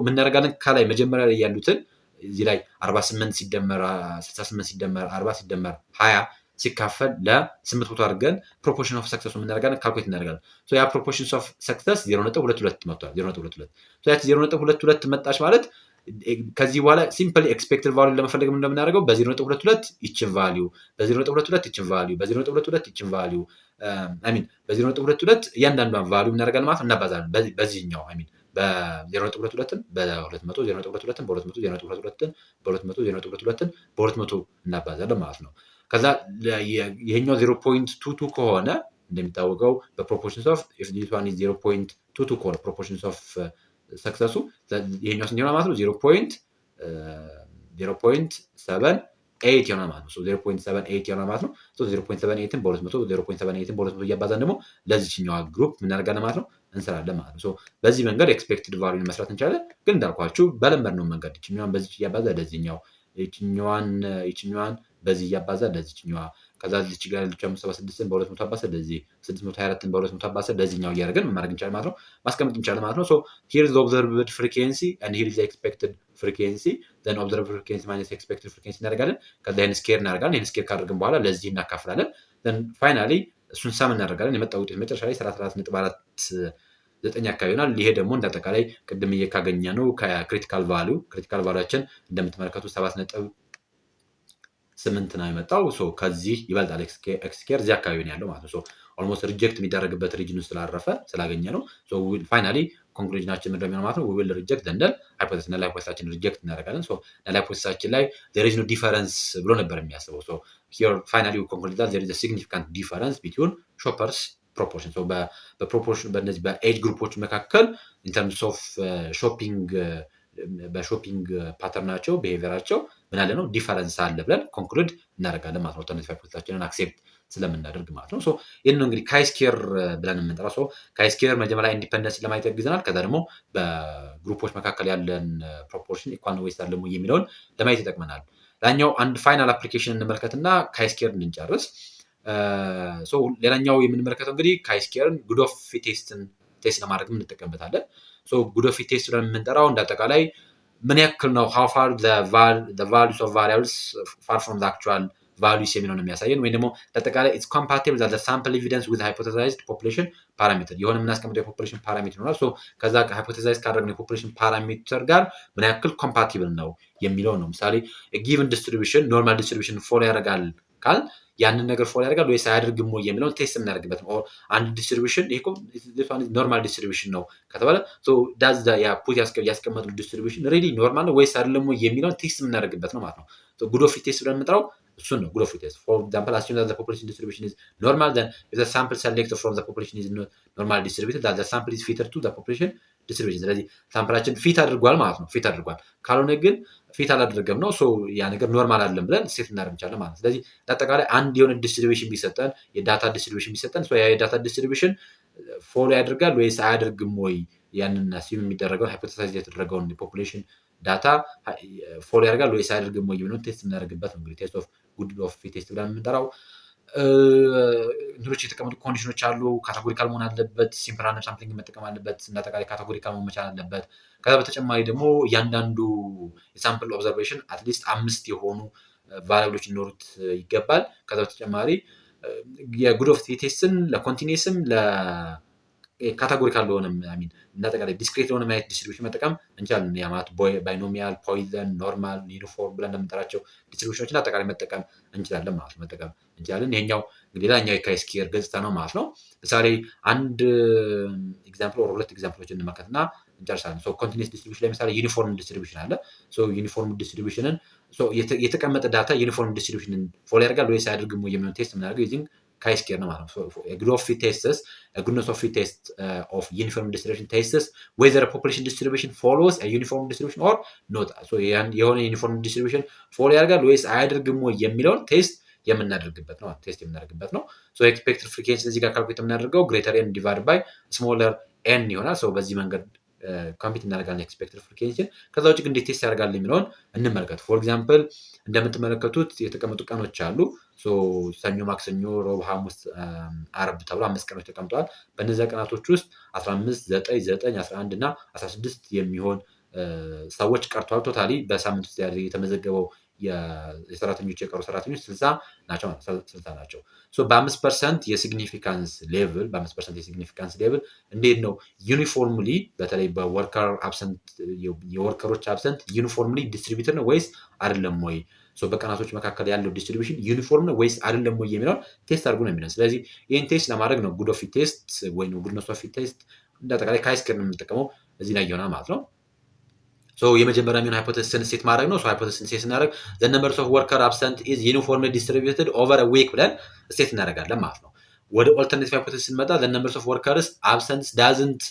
ምን እናደርጋለን ከላይ መጀመሪያ ላይ ያሉትን እዚህ ላይ 48 ሲደመር 68 ሲደመር 40 ሲደመር 20 ሲካፈል ለ800 አድርገን ፕሮፖርሽን ኦፍ ሰክሰስ እናደርጋለን ካልኩሌት እናደርጋለን። ያ ፕሮፖርሽን ኦፍ ሰክሰስ 0.22 መጥቷል። 0.22 ያቺ 0.22 መጣች ማለት ከዚህ በኋላ ሲምፕሊ ኤክስፔክትድ ቫልዩ ለመፈለግ እንደምናደርገው በ0.22 ይችን ቫልዩ በ0.22 ይችን ቫልዩ በ0.22 ይችን ቫልዩ በ0.22 እያንዳንዷን ቫልዩ እናደርጋለን ማለት እናባዛለን። በዚህኛው በ0.22ን በ200 0.22ን በ200 0.22ን በ200 0.22ን በ200 እናባዛለን ማለት ነው። ከዛ ይሄኛው 0.22 ከሆነ እንደሚታወቀው በፕሮፖርሽንስ ኦፍ if this one is 0.22 ከሆነ ፕሮፖርሽንስ ኦፍ ሰክሰሱ ይሄኛው ስንት ይሆናል ማለት ነው 0.78 ይሆናል ማለት ነው። 0.78 ይሆናል ማለት ነው። 0.78ን በ200 0.78ን በ200 እያባዛን ደግሞ ለዚህኛዋ ግሩፕ ምን እናደርጋለን ማለት ነው እንሰራለን ማለት ነው። በዚህ መንገድ ኤክስፔክትድ ቫልዩን መስራት እንችላለን። ግን እንዳልኳችሁ በለመድነው መንገድ ይችኛዋን በዚህ እያባዛ ለዚህኛው ይችኛዋን በዚህ እያባዛ ለዚህኛዋ ከዛ እዚች ጋር ያለችው 76ን በ200 አባዛ ለዚህ 624ን በ200 አባዛ ለዚህኛው እያደረግን ማድረግ እንችላለን ማለት ነው። ማስቀመጥ እንችላለን ማለት ነው። here is the observed frequency and here is the expected frequency then observed frequency minus expected frequency እናደርጋለን። ከዛ ይሄን ስኬር እናደርጋለን። ይሄን ስኬር ካደረግን በኋላ ለዚህ እናካፍላለን። then finally እሱን ሳም እናደርጋለን። የመጣው ውጤት መጨረሻ ላይ 34.49 አካባቢ ይሆናል። ይሄ ደግሞ እንዳጠቃላይ ቅድም እየካገኘ ነው ከክሪቲካል ቫልዩአችን እንደምትመለከቱት 7.8 ነው የመጣው። ከዚህ ይበልጣል ኤክስኬር እዚህ አካባቢ ነው ያለው ማለት ነው። ኦልሞስት ሪጀክት የሚደረግበት ሪጅን ውስጥ ስላገኘ ነው። ፋይናሊ ኮንክሉዥናችን ምንድን ነው ማለት ነው we will reject the null hypothesis null hypothesis ሪጀክት እናደርጋለን። null hypothesis ላይ there is no difference ብሎ ነበር የሚያስበው። here finally we conclude that there is a significant difference between shoppers proportion በፕሮፖርሽን በእነዚህ በኤጅ ግሩፖች መካከል in terms of በሾፒንግ ፓተርናቸው ቢሄቪየራቸው ምን አለ ነው ዲፈረንስ አለ ብለን ኮንክሉድ እናደርጋለን ማለት ነው። ኦልተርኔቲቭ ሃይፖቴሲሳችንን አክሴፕት ስለምናደርግ ማለት ነው። ይህን ነው እንግዲህ ካይ-ስኬር ብለን የምንጠራው። ካይ-ስኬር መጀመሪያ ኢንዲፐንደንስ ለማየት ያግዘናል። ከዛ ደግሞ በግሩፖች መካከል ያለን ፕሮፖርሽን ኢኳል ነው ወይስ አይደለም የሚለውን ለማየት ይጠቅመናል። ሌላኛው አንድ ፋይናል አፕሊኬሽን እንመልከትና ካይ-ስኬር እንድንጨርስ ሌላኛው የምንመለከተው እንግዲህ ካይ-ስኬርን ጉድ ኦፍ ፊት ቴስት ለማድረግ እንጠቀምበታለን። ጉድ ኦፍ ፊት ቴስት ብለን የምንጠራው እንዳጠቃላይ ምን ያክል ነው how far the values of variables far from the actual values የሚለውን የሚያሳየን ወይም ደግሞ እንዳጠቃላይ it's compatible that the sample evidence with hypothesized population parameter የሆነ የምናስቀምጠው የፖፑሌሽን ፓራሜትር ይኖራል። ከዛ ሃይፖቴሳይዝ ካደረግነው የፖፑሌሽን ፓራሜትር ጋር ምን ያክል ኮምፓቲብል ነው የሚለው ነው። ምሳሌ ጊቭን ዲስትሪቢዩሽን ኖርማል ዲስትሪቢዩሽን ፎሎ ያደርጋል ካል ያንን ነገር ፎሎ ያደርጋል ወይስ አያደርግም ወይ የሚለውን ቴስት የምናደርግበት ነው። አንድ ዲስትሪቢዩሽን ይሄ ኖርማል ዲስትሪቢዩሽን ነው ከተባለ ዳዝ ፑት ያስቀመጡት ዲስትሪቢዩሽን ሪሊ ኖርማል ነው ወይስ አይደለም ወይ የሚለውን ቴስት የምናደርግበት ነው ማለት ነው። ጉድ ኦፍ ፊት ቴስት ብለን የምንጠራው እሱን ነው። ጉድ ኦፍ ፊት ቴስት ፎር ኤግዛምፕል assume that the population distribution is normal, then if the sample selected from the population is normally distributed, that the sample is fitted to the population distribution። ስለዚህ ሳምፕላችን ፊት አድርጓል ማለት ነው። ፊት አድርጓል ካልሆነ ግን ፊት አላደረገም ነው ያ ነገር ኖርማል አይደለም ብለን ሴት እናደርግ እንችላለን ማለት ነው። ስለዚህ አጠቃላይ አንድ የሆነ ዲስትሪቢዩሽን ቢሰጠን የዳታ ዲስትሪቢዩሽን ቢሰጠን ያ የዳታ ዲስትሪቢዩሽን ፎሎ ያደርጋል ወይስ አያደርግም ወይ ያንን አሲዩም የሚደረገውን ሃይፖቴሳይዝ የተደረገውን ፖፑሌሽን ዳታ ፎሎ ያደርጋል ወይስ አያደርግም ወይ የሚለውን ቴስት የምናደርግበት ነው። እንግዲህ ቴስት ኦፍ ጉድ ኦፍ ፊት ቴስት ብለን የምንጠራው እንትኖች የተቀመጡ ኮንዲሽኖች አሉ። ካታጎሪካል መሆን አለበት። ሲምፕል ራንደም ሳምፕሊንግ መጠቀም አለበት። እንዳጠቃላይ ካታጎሪካል መሆን መቻል አለበት። ከዛ በተጨማሪ ደግሞ እያንዳንዱ የሳምፕል ኦብዘርቬሽን አትሊስት 5 የሆኑ ቫሪያብሎች ሊኖሩት ይገባል። ከዛ በተጨማሪ የጉድ ኦፍ ፊት ቴስትን ለኮንቲኒየስም ካታጎሪካል ለሆነ እንዳጠቃላይ ዲስክሬት ለሆነ ማየት ዲስትሪቢዩሽን መጠቀም እንችላለን። ያ ማለት ባይኖሚያል፣ ፖይዘን፣ ኖርማል፣ ዩኒፎርም ብለን እንደምንጠራቸው ዲስትሪቢዩሽኖችን አጠቃላይ መጠቀም እንችላለን ማለት ነው። መጠቀም እንችላለን። ይሄኛው እንግዲህ ሌላኛው የካይ-ስኬር ገጽታ ነው ማለት ነው። ምሳሌ አንድ ኤግዛምፕል ኦር 2 ኤግዛምፕሎችን እንመልከትና እንጨርሳለን። ኮንቲኒየስ ዲስትሪቢዩሽን ላይ ምሳሌ ዩኒፎርም ዲስትሪቢዩሽን አለ። ዩኒፎርም ዲስትሪቢዩሽንን የተቀመጠ ዳታ ዩኒፎርም ዲስትሪቢዩሽንን ፎሎ ያደርጋል ወይስ አያደርግም ወይ የሚለውን ቴስት የምናደርገው ዩዚንግ ካይ-ስኬር ነው ማለት ነው። goodness of fit test of uniform distribution tests whether a population distribution follows a uniform distribution or not. የሆነ ዩኒፎርም ዲስትሪቢዩሽን ፎሎ ያደርጋል ወይስ አያደርግም ወይ የሚለውን ቴስት የምናደርግበት ነው። ኤክስፔክትድ ፍሪኩዌንሲ እዚህ ጋር ካልኩሌት የምናደርገው ግሬተር ኤን ዲቫይድ ባይ ስሞለር ኤን ይሆናል። በዚህ መንገድ ኮምፒት እናደርጋለን ኤክስፔክትድ ፍሪኩዌንሲን። ከዛ ውጭ ግን እንዴት ቴስት ያደርጋል የሚለውን እንመልከት። ፎር ኤግዛምፕል እንደምትመለከቱት የተቀመጡ ቀኖች አሉ። ሰኞ፣ ማክሰኞ፣ ሮብ፣ ሐሙስ፣ አርብ ተብሎ 5 ቀኖች ተቀምጠዋል። በእነዚያ ቀናቶች ውስጥ 15፣ 9፣ 9፣ 11 እና 16 የሚሆን ሰዎች ቀርተዋል። ቶታሊ በሳምንት ውስጥ የተመዘገበው የሰራተኞች የቀሩ ሰራተኞች 60 ናቸው። በ5% የሲግኒፊካንስ ሌቭል እንዴት ነው ዩኒፎርምሊ በተለይ የወርከሮች አብሰንት ዩኒፎርምሊ ዲስትሪቢዩተር ነው ወይስ አይደለም ወይ? በቀናቶች መካከል ያለው ዲስትሪቢዩሽን ዩኒፎርም ነው ወይስ አይደለም ወይ የሚለውን ቴስት አድርጉ ነው የሚለው። ስለዚህ ይህን ቴስት ለማድረግ ነው ጉድ ኦፍ ፊት ቴስት ወይም ጉድነስ ኦፍ ፊት ቴስት እንዳጠቃላይ ካይ-ስኬር ነው የምንጠቀመው እዚህ ላይ ይሆናል ማለት ነው። የመጀመሪያ የሚሆን ሃይፖቴሲስን ሴት ማድረግ ነው። ሃይፖቴሲስን ሴት ስናደርግ the numbers of worker absent is uniformly distributed over a week ብለን ሴት እናደርጋለን ማለት ነው። ወደ ኦልተርኔቲቭ ሃይፖቴሲስ ስንመጣ the numbers of workers absent doesn't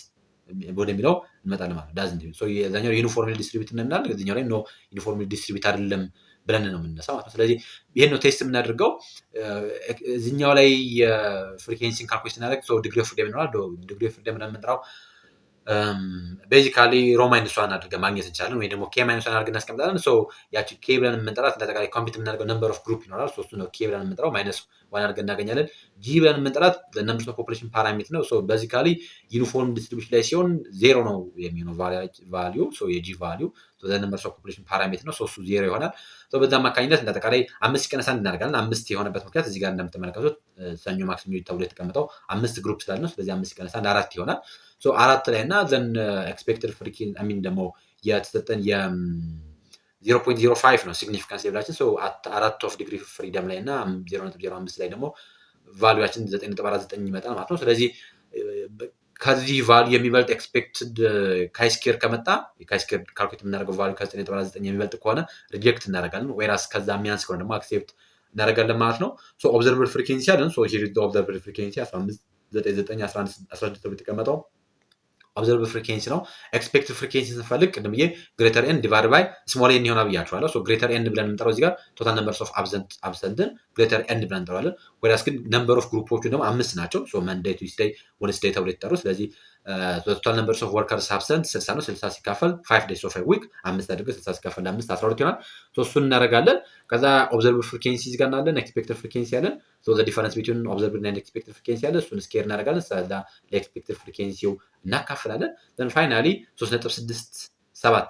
ወደሚለው እንመጣለን ማለት ነው። doesn't የዛኛው ዩኒፎርምሊ ዲስትሪቢዩትድ ነው እንላለን። እዚህኛው ላይ ኖ ዩኒፎርምሊ ዲስትሪቢዩት አይደለም ብለን ነው የምንነሳው ማለት ነው። ስለዚህ ይሄን ነው ቴስት የምናደርገው። እዚህኛው ላይ የፍሪኩዌንሲን ካልኩሌት ስናደርግ ዲግሪ ኦፍ ፍሪደም ይኖራል። ዲግሪ ኦፍ ፍሪደም የምንጠራው ቤዚካሊ ሮ ማይነስ ዋን አድርገን ማግኘት እንችላለን ወይ ደግሞ ኬ ማይነስ ዋን አድርገን እናስቀምጣለን። ያቺ ኬ ብለን የምንጠራት እንዳጠቃላይ ኮምፒት የምናደርገው ነምበር ኦፍ ግሩፕ ይኖራል። እሱ ነው ኬ ብለን የምንጠራው ማይነስ ዋን አድርገን እናገኛለን። ጂ ብለን የምንጠራት ነምበር ኦፍ ፖፑሌሽን ፓራሜትር ነው። ቤዚካሊ ዩኒፎርም ዲስትሪቢዩሽን ላይ ሲሆን 0 ነው የሚሆነው ቫልዩ የጂ ቫልዩ ነምበር ኦፍ ፖፑሌሽን ፓራሜትር ነው። እሱ 0 ይሆናል። በዛ አማካኝነት እንዳጠቃላይ 5 ሲቀነስ 1 እናደርጋለን። 5 የሆነበት ምክንያት እዚህ ጋር እንደምትመለከቱት ሰኞ ማክሰኞ ተብሎ የተቀመጠው 5 ግሩፕ ስላለ ነው። ስለዚህ 5 ሲቀነስ 1 4 ይሆናል። 4 ላይ እና ዘን ኤክስፔክትድ ፍሪኩዌንሲ ደግሞ የተሰጠን የ0.05 ነው ሲግኒፊካንስ ሌቭላችን። 4 ኦፍ ዲግሪ ፍሪደም ላይ እና 0.05 ላይ ደግሞ ቫልዩአችን 9.49 ይመጣል ማለት ነው። ስለዚህ ከዚህ ቫልዩ የሚበልጥ ኤክስፔክትድ ካይ-ስኬር ከመጣ የካይ-ስኬር ካልኩሌት የምናደርገው ቫልዩ ከ9.49 የሚበልጥ ከሆነ ሪጀክት እናደርጋለን። ወይራስ ከዛ የሚያንስ ከሆነ ደግሞ አክሴፕት እናደርጋለን ማለት ነው። ኦብዘርቨር ፍሪኩዌንሲ አለን። ኦብዘርቨር ፍሪኩዌንሲ 15፣ 9፣ 9፣ 11፣ 16 ተብሎ የተቀመጠው ኦብዘርቭ ፍሪኬንሲ ነው። ኤክስፔክትድ ፍሪኬንሲ ስንፈልግ ቅድም ብዬ ግሬተር ኤን ዲቫይድ ባይ ስሞል ኤን ይሆናል ብያቸዋለሁ። ሶ ግሬተር ኤን ብለን የምንጠራው እዚህ ጋር ቶታል ነምበርስ ኦፍ አብሰንትን ግሬተር ኤን ብለን እንጠራዋለን። ወይስ ግን ነምበር ኦፍ ግሩፖቹ ደግሞ 5 ናቸው። ሶ መንዴይ፣ ቱዊስዴይ፣ ወንስዴይ ተብሎ የተጠሩ። ስለዚህ ቶታል ነምበርስ ኦፍ ወርከርስ አብሰንት 60 ነው። 60 ሲካፈል 5 ዴይስ ኦፍ ዊክ 5 አድርገን 60 ሲካፈል 5 12 ይሆናል። ሶ እሱን እናደርጋለን። ከዛ ኦብዘርቭ ፍሪኬንሲ እዚህ ጋር እናለን፣ ኤክስፔክትድ ፍሪኬንሲ ያለን። ሶ ዘ ዲፈረንስ ቢትዊን ኦብዘርቭድ እና ኤክስፔክትድ ፍሪኬንሲ ያለ እሱን ስኬር እናደርጋለን። ስለዛ ለኤክስፔክትድ ፍሪኬንሲው እናካፍላለን። ዘን ፋይናሊ 3.67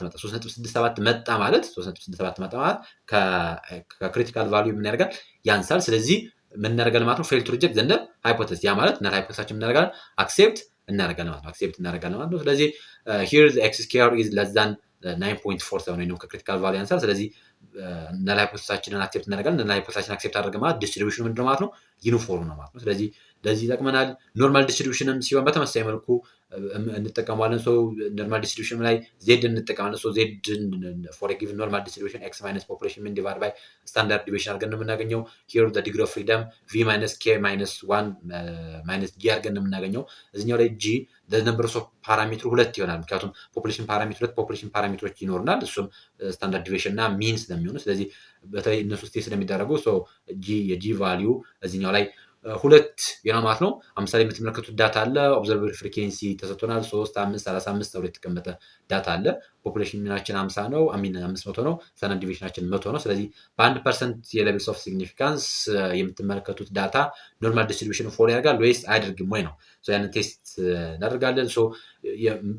መጣ። 3.67 መጣ ማለት 3.67 መጣ ማለት ከክሪቲካል ቫልዩ ምን ያደርጋል? ያንሳል። ስለዚህ ምን እናደርጋለን ማለት ነው? ፌል ቱ ሪጀክት ዘ ነል ሃይፖቴሲስ። ያ ማለት ነል ሃይፖቴሲሳችን ምን እናደርጋለን? አክሴፕት እናደርጋለን ማለት ነው። አክሴፕት እናደርጋለን ማለት ነው። ስለዚህ ሂር ዘ ኤክስ ስኩዌር ኢዝ ለስ ዛን 9.47 ነው ከክሪቲካል ቫልዩ ያንሳል። ስለዚህ ነል ሃይፖቴሲሳችንን አክሴፕት እናደርጋለን። ነል ሃይፖቴሲሳችንን አክሴፕት አደረግን ማለት ዲስትሪቢዩሽኑ ምንድነው ማለት ነው? ዩኒፎርም ነው ማለት ነው። ስለዚህ ለዚህ ይጠቅመናል። ኖርማል ዲስትሪቢዩሽንም ሲሆን በተመሳሳይ መልኩ እንጠቀማለን። ሶ ኖርማል ዲስትሪቢዩሽን ላይ ዜድ እንጠቀማለን። ሶ ዜድ ፎር ጊቭን ኖርማል ዲስትሪቢዩሽን ኤክስ ማይነስ ፖፑሌሽን ሚን ዲቫይድ ባይ ስታንዳርድ ዲቪዬሽን አድርገን ነው የምናገኘው። ሂር ዘ ዲግሪ ኦፍ ፍሪደም ቪ ማይነስ ኬ ማይነስ 1 ማይነስ ጂ አድርገን ነው የምናገኘው። እዚህኛው ላይ ጂ ነምበርስ ኦፍ ፓራሜትሩ 2 ይሆናል። ምክንያቱም ፖፑሌሽን ፓራሜትር 2 ፖፑሌሽን ፓራሜትሮች ይኖርናል። እሱም ስታንዳርድ ዲቪዬሽን እና ሚን ስለሚሆኑ ስለዚህ በተለይ እነሱ ስቴት ስለሚደረጉ ሶ የጂ ቫልዩ እዚህኛው ላይ 2 ይሆናል ማለት ነው። ለምሳሌ የምትመለከቱት ዳታ አለ። ኦብዘርቨር ፍሪኬንሲ ተሰጥቶናል 3 5 35 ተብሎ የተቀመጠ ዳታ አለ። ፖፑሌሽን ሚናችን 50 ነው፣ አሚን 500 ነው። ስታንዳርድ ዲቪዬሽናችን 100 ነው። ስለዚህ በ1% የሌቭልስ ኦፍ ሲግኒፊካንስ የምትመለከቱት ዳታ ኖርማል ዲስትሪቢዩሽን ፎሎ ያደርጋል ወይስ አያደርግም ወይ ነው። ያንን ቴስት እናደርጋለን።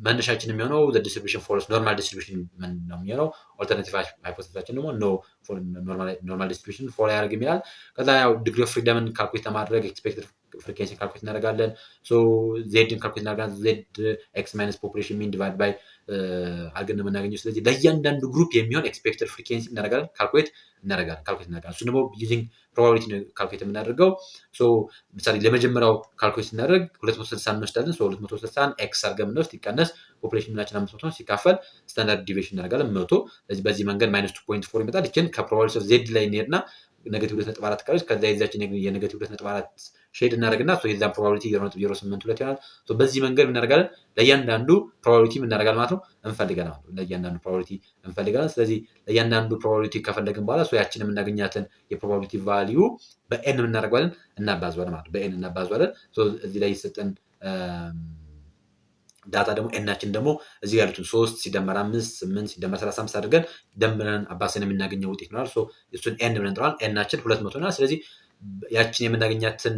መነሻችን የሚሆነው ዲስትሪቢዩሽን ፎሎስ ኖርማል ዲስትሪቢዩሽን ነው የሚሆነው። ኦልተርናቲቭ ሃይፖቴሲሳችን ደግሞ ኖርማል ዲስትሪቢዩሽን ፎሎ አያደርግም ይላል። ከዛ ያው ዲግሪ ኦፍ ፍሪደምን ካልኩሌት ለማድረግ ኤክስፔክትድ ፍሪኬንሲ ካልኩሌት እናደርጋለን። ዜድን ካልኩሌት እናደርጋለን። ዜድ ኤክስ ማይነስ ፖፑሌሽን ሚን ዲቫይድ ባይ አድርገን ነው የምናገኘው። ስለዚህ ለእያንዳንዱ ግሩፕ የሚሆን ኤክስፔክትድ ፍሪኬንሲ እናደርጋለን፣ ካልኩሌት እናደርጋለን። እሱ ደግሞ ዩዚንግ ፕሮባቢሊቲ ካልኩሌት የምናደርገው። ምሳሌ ለመጀመሪያው ካልኩሌት ስናደርግ 260 እንወስዳለን። 260 ኤክስ አድርገን የምንወስድ ይቀነስ ፖፑሌሽን ሚናችን 500 ሲካፈል ስታንዳርድ ዲቪዬሽን እናደርጋለን 100። ስለዚህ በዚህ መንገድ ማይነስ 2.4 ይመጣል። ይችን ከፕሮባቢሊቲ ኦፍ ዜድ ላይ እንሄድና ኔጌቲቭ 2.4 ካለች ከዛ የዛችን የኔጌቲቭ 2.4 ሼድ እናደርግና የዛን ፕሮባቢሊቲ 0.082 ይሆናል። በዚህ መንገድ እናደርጋለን። ለእያንዳንዱ ፕሮባቢሊቲ እናደርጋለን ማለት ነው እንፈልጋለን። ለእያንዳንዱ ፕሮባቢሊቲ እንፈልጋለን። ስለዚህ ለእያንዳንዱ ፕሮባቢሊቲ ከፈለግን በኋላ ያችን የምናገኛትን የፕሮባቢሊቲ ቫልዩ በኤን እናደርገዋለን፣ እናባዘዋለን ማለት ነው። በኤን እናባዘዋለን። እዚህ ላይ የሰጠን ዳታ ደግሞ ኤናችን ደግሞ እዚህ ያሉትን 3 ሲደመር 5 8 ሲደመር 35 አድርገን ደምረን አባሰን የምናገኘው ውጤት ነው። እሱን ኤን ብለን እንጠራዋለን። ኤናችን 200 ነው። ስለዚህ ያችን የምናገኛትን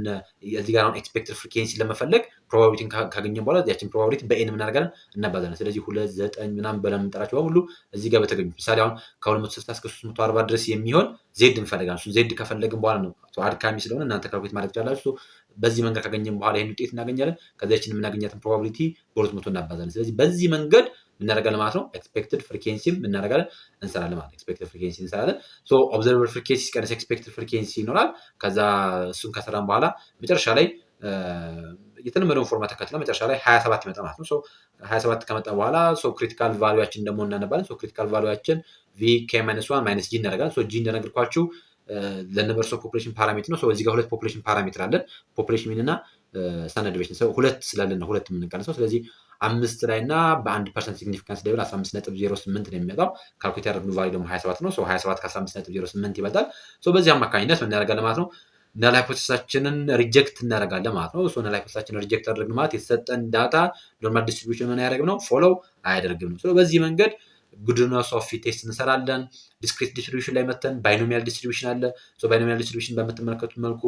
እዚህ ጋር አሁን ኤክስፔክትድ ፍሪኬንሲ ለመፈለግ ፕሮባቢሊቲን ካገኘን በኋላ ያችን ፕሮባቢሊቲ በኤን እናደርጋለን እናባዛለን። ስለዚህ 2 9 ምናምን ብለን የምንጠራቸው በሙሉ እዚህ ጋር በተገኙ ምሳሌ አሁን ከ260 እስከ 340 ድረስ የሚሆን ዜድ እንፈልጋለን። እሱ ዜድ ከፈለግን በኋላ ነው አድካሚ ስለሆነ እናንተ ካልኩሌት ማድረግ ትችላላችሁ። በዚህ መንገድ ካገኘን በኋላ ይሄን ውጤት እናገኛለን። ከዚያችን የምናገኛትን ፕሮባቢሊቲ በ200 እናባዛለን። ስለዚህ በዚህ መንገድ እናደርጋለን ማለት ነው። ኤክስፔክትድ ፍሪኬንሲም እናደርጋለን እንሰራለን ማለት ነው። ኤክስፔክትድ ፍሪኬንሲ እንሰራለን። ኦብዘርቨር ፍሪኬንሲ ሲቀነስ ኤክስፔክትድ ፍሪኬንሲ ይኖራል። ከዛ እሱን ከሰራን በኋላ መጨረሻ ላይ የተለመደውን ፎርማት ተከትለን መጨረሻ ላይ 27 ይመጣ ማለት ነው። 27 ከመጣ በኋላ ክሪቲካል ቫልዩአችን ደግሞ እናነባለን። ክሪቲካል ቫልዩአችን ቪ ኬ ማይነስ 1 ማይነስ ጂ እናደርጋለን። ጂ እንደነገርኳችሁ ለነምበርስ ኦፍ ፖፑሌሽን ፓራሜትር ነው። እዚህ ጋር 2 ፖፑሌሽን ፓራሜትር አለን። ፖፑሌሽን ሚን እና ስታንዳርድ ዲቪዬሽን 2 ስላለን ነው 2 የምንቀንሰው። ስለዚህ 5 ላይ እና በ1% ሲግኒፊካንስ ሌቭል 15.08 ነው የሚመጣው። ካልኩሌት ያደረግነው ቫልዩ ደግሞ 27 ነው። 27 ከ15.08 ይበልጣል። በዚህ አማካኝነት ምን እናደርጋለን ማለት ነው? ነል ሃይፖቴሲሳችንን ሪጀክት እናደርጋለን ማለት ነው። ነል ሃይፖቴሲሳችንን ሪጀክት አደረግን ማለት የተሰጠን ዳታ ኖርማል ዲስትሪቢዩሽን ምን አያደርግም ነው? ፎሎው አያደርግም ነው። በዚህ መንገድ ጉድነስ ኦፍ ፊት ቴስት እንሰራለን። ዲስክሪት ዲስትሪቢዩሽን ላይ መተን ባይኖሚያል ዲስትሪቢዩሽን አለ። ባይኖሚያል ዲስትሪቢዩሽን በምትመለከቱት መልኩ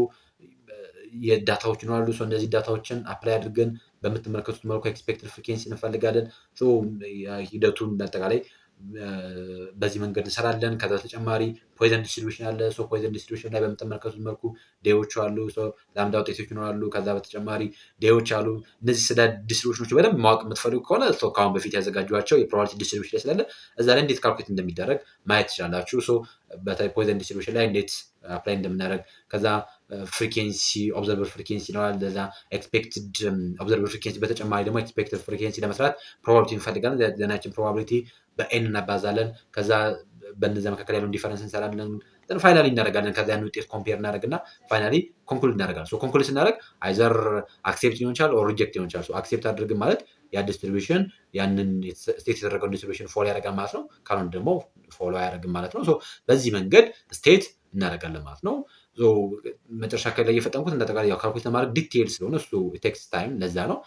የዳታዎች ይኖራሉ። እነዚህ ዳታዎችን አፕላይ አድርገን በምትመለከቱት መልኩ ኤክስፔክትድ ፍሪኬንሲ እንፈልጋለን። ሂደቱን በአጠቃላይ በዚህ መንገድ እንሰራለን። ከዛ ተጨማሪ ፖይዘን ዲስትሪቢዩሽን አለ። ፖይዘን ዲስትሪቢዩሽን ላይ በምትመለከቱት መልኩ ዴዎች አሉ፣ ላምዳ ውጤቶች ይኖራሉ። ከዛ በተጨማሪ ዴዎች አሉ። እነዚህ ስለ ዲስትሪቢዩሽኖች በደንብ ማወቅ የምትፈልጉ ከሆነ ከአሁን በፊት ያዘጋጇቸው የፕሮባቢሊቲ ዲስትሪቢዩሽን ላይ ስላለ እዛ ላይ እንዴት ካልኩሌት እንደሚደረግ ማየት ትችላላችሁ። በተለይ ፖይዘን ዲስትሪቢዩሽን ላይ እንዴት አፕላይ እንደምናደርግ ከዛ ፍሪኬንሲ ኦብዘርቨር ፍሪኬንሲ ይኖራል። ለዛ ኤክስፔክትድ ኦብዘርቨር ፍሪኬንሲ በተጨማሪ ደግሞ ኤክስፔክትድ ፍሪኬንሲ ለመስራት ፕሮባቢሊቲ እንፈልጋለን። ዘናችን ፕሮባቢሊቲ በኤን እናባዛለን። ከዛ በእነዚያ መካከል ያለውን ዲፈረንስ እንሰራለን። ፋይናሊ እናደርጋለን። ከዛ ያን ውጤት ኮምፔር እናደርግና ፋይናሊ ኮንክሉድ እናደርጋለን። ኮንክሉድ ስናደርግ አይዘር አክሴፕት ሊሆን ይችላል ኦር ሪጀክት ሊሆን ይችላል። አክሴፕት አድርግን ማለት ያ ዲስትሪቢዩሽን ያንን ስቴት የተደረገውን ዲስትሪቢዩሽን ፎሎ ያደርጋል ማለት ነው። ካልሆነ ደግሞ ፎሎ አያደርግም ማለት ነው። በዚህ መንገድ ስቴት እናደርጋለን ማለት ነው። መጨረሻ ላይ እየፈጠንኩት እንደጠቃላይ ካልኩሌት ለማድረግ ዲቴይል ስለሆነ እሱ ቴክስ ታይም ለዛ ነው።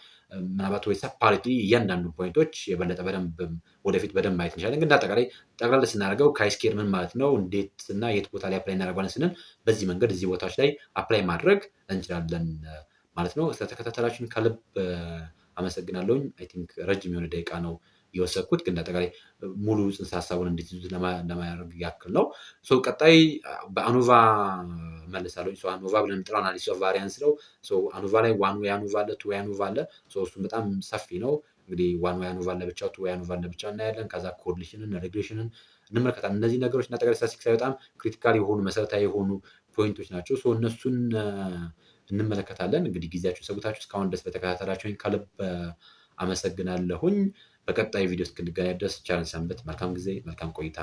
ምናልባት ወይ ሰፓሬትሊ እያንዳንዱ ፖይንቶች የበለጠ በደንብ ወደፊት በደንብ ማየት እንችላለን። ግን እንዳጠቃላይ ጠቅላላ ስናደርገው ካይ-ስኬር ምን ማለት ነው፣ እንዴት እና የት ቦታ ላይ አፕላይ እናደርገዋለን ስንል በዚህ መንገድ እዚህ ቦታዎች ላይ አፕላይ ማድረግ እንችላለን ማለት ነው። ስለተከታተላችሁን ከልብ አመሰግናለሁኝ። አይ ቲንክ ረጅም የሆነ ደቂቃ ነው የወሰድኩት፣ ግን እንዳጠቃላይ ሙሉ ጽንሰ ሀሳቡን እንዲትይዙት ለማድረግ ያክል ነው። ቀጣይ በአኖቫ መልሳለሁ። አኖቫ ብለን እንጥራው አናሊሲስ ኦፍ ቫሪያንስ ነው። አኖቫ ላይ ዋን ዌይ አኖቫ አለ፣ ቱ ዌይ አኖቫ አለ። እሱም በጣም ሰፊ ነው። እንግዲህ ዋን ዌይ አኖቫ ለብቻው፣ ቱ ዌይ አኖቫ ለብቻ እናያለን። ከዛ ኮሪሌሽንን፣ ሬግሬሽንን እንመለከታለን። እነዚህ ነገሮች እና ጠቅላይ ስታቲስቲክስ ላይ በጣም ክሪቲካል የሆኑ መሰረታዊ የሆኑ ፖይንቶች ናቸው። እነሱን እንመለከታለን። እንግዲህ ጊዜያችሁ ሰውታችሁ እስካሁን ድረስ በተከታተላችሁኝ ከልብ አመሰግናለሁኝ። በቀጣይ ቪዲዮ እስክንገናኝ ድረስ ቸር ሰንብቱ። መልካም ጊዜ፣ መልካም ቆይታ።